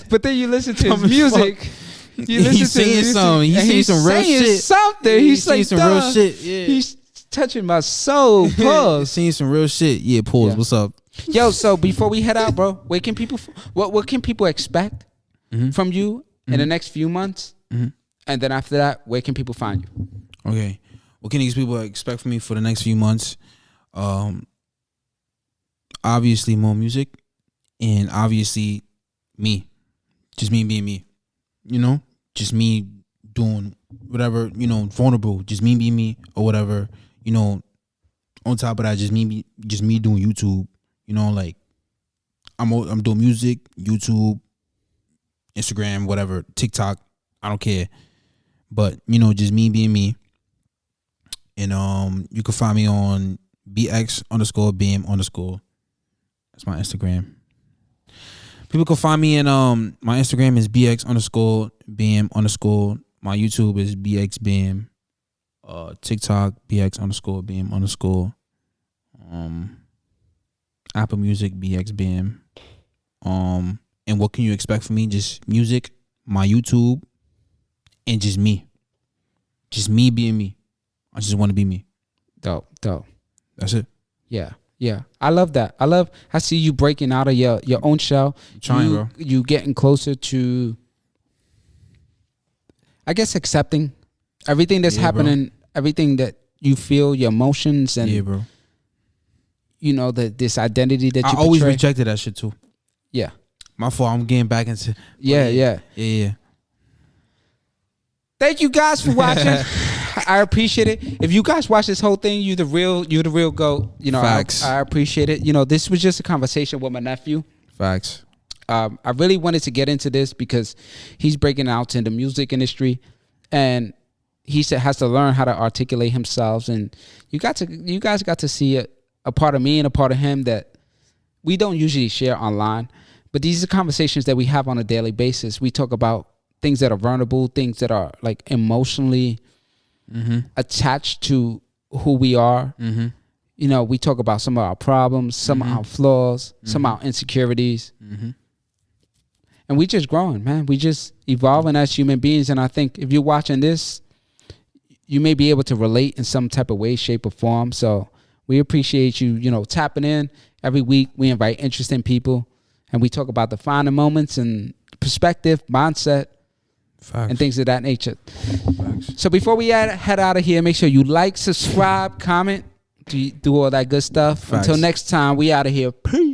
[SPEAKER 2] But then you listen to his music. You listen
[SPEAKER 1] He's
[SPEAKER 2] to his
[SPEAKER 1] saying
[SPEAKER 2] music,
[SPEAKER 1] something.
[SPEAKER 2] and
[SPEAKER 1] He's saying some real shit.
[SPEAKER 2] Something. He's
[SPEAKER 1] saying
[SPEAKER 2] like,
[SPEAKER 1] some real shit. Yeah.
[SPEAKER 2] He's touching my soul. Pause.
[SPEAKER 1] Saying some real shit. Yeah, pause.
[SPEAKER 2] Yeah.
[SPEAKER 1] What's up?
[SPEAKER 2] Yo, so before we head out, bro, where can people? What can people expect from you in the next few months? And then after that, where can people find you?
[SPEAKER 1] Okay, what can these people expect from me for the next few months? Obviously more music, and obviously me, just me being me. You know, just me doing whatever. You know, vulnerable. Just me being me or whatever. You know, on top of that, just me doing YouTube. You know, like I'm doing music, YouTube, Instagram, whatever, TikTok. I don't care. But, you know, just me being me. And you can find me on BX_BM_. That's my Instagram. People can find me in my Instagram is BX_BM_. My YouTube is BXBM. TikTok BX_BM_. Apple Music BXBM. And what can you expect from me? Just music, my YouTube, and just me being me. I just want to be me.
[SPEAKER 2] Dope.
[SPEAKER 1] That's it.
[SPEAKER 2] Yeah. I love that. I see you breaking out of your own shell.
[SPEAKER 1] I'm trying, bro.
[SPEAKER 2] You getting closer to, I guess, accepting everything that's happening, bro. Everything that you feel, your emotions, and
[SPEAKER 1] bro.
[SPEAKER 2] You know, this identity that you portray.
[SPEAKER 1] always rejected that shit too.
[SPEAKER 2] Yeah.
[SPEAKER 1] My fault. I'm getting back into.
[SPEAKER 2] Yeah. Thank you guys for watching. I appreciate it. If you guys watch this whole thing, you're the real GOAT. You know,
[SPEAKER 1] Facts.
[SPEAKER 2] I appreciate it. You know, this was just a conversation with my nephew.
[SPEAKER 1] Facts.
[SPEAKER 2] I really wanted to get into this because he's breaking out in the music industry, and he has to learn how to articulate himself. And you guys got to see a part of me and a part of him that we don't usually share online. But these are conversations that we have on a daily basis. We talk about things that are vulnerable, things that are like emotionally attached to who we are. You know, we talk about some of our problems, some of our flaws, some of our insecurities. And we just growing, man. We just evolving as human beings. And I think if you're watching this, you may be able to relate in some type of way, shape, or form. So we appreciate you, you know, tapping in. Every week we invite interesting people and we talk about defining moments and perspective, mindset,
[SPEAKER 1] Facts.
[SPEAKER 2] and things of that nature.
[SPEAKER 1] Facts.
[SPEAKER 2] So before we head out of here, make sure you like, subscribe, comment, do all that good stuff.
[SPEAKER 1] Facts.
[SPEAKER 2] Until next time, we out of here. Peace.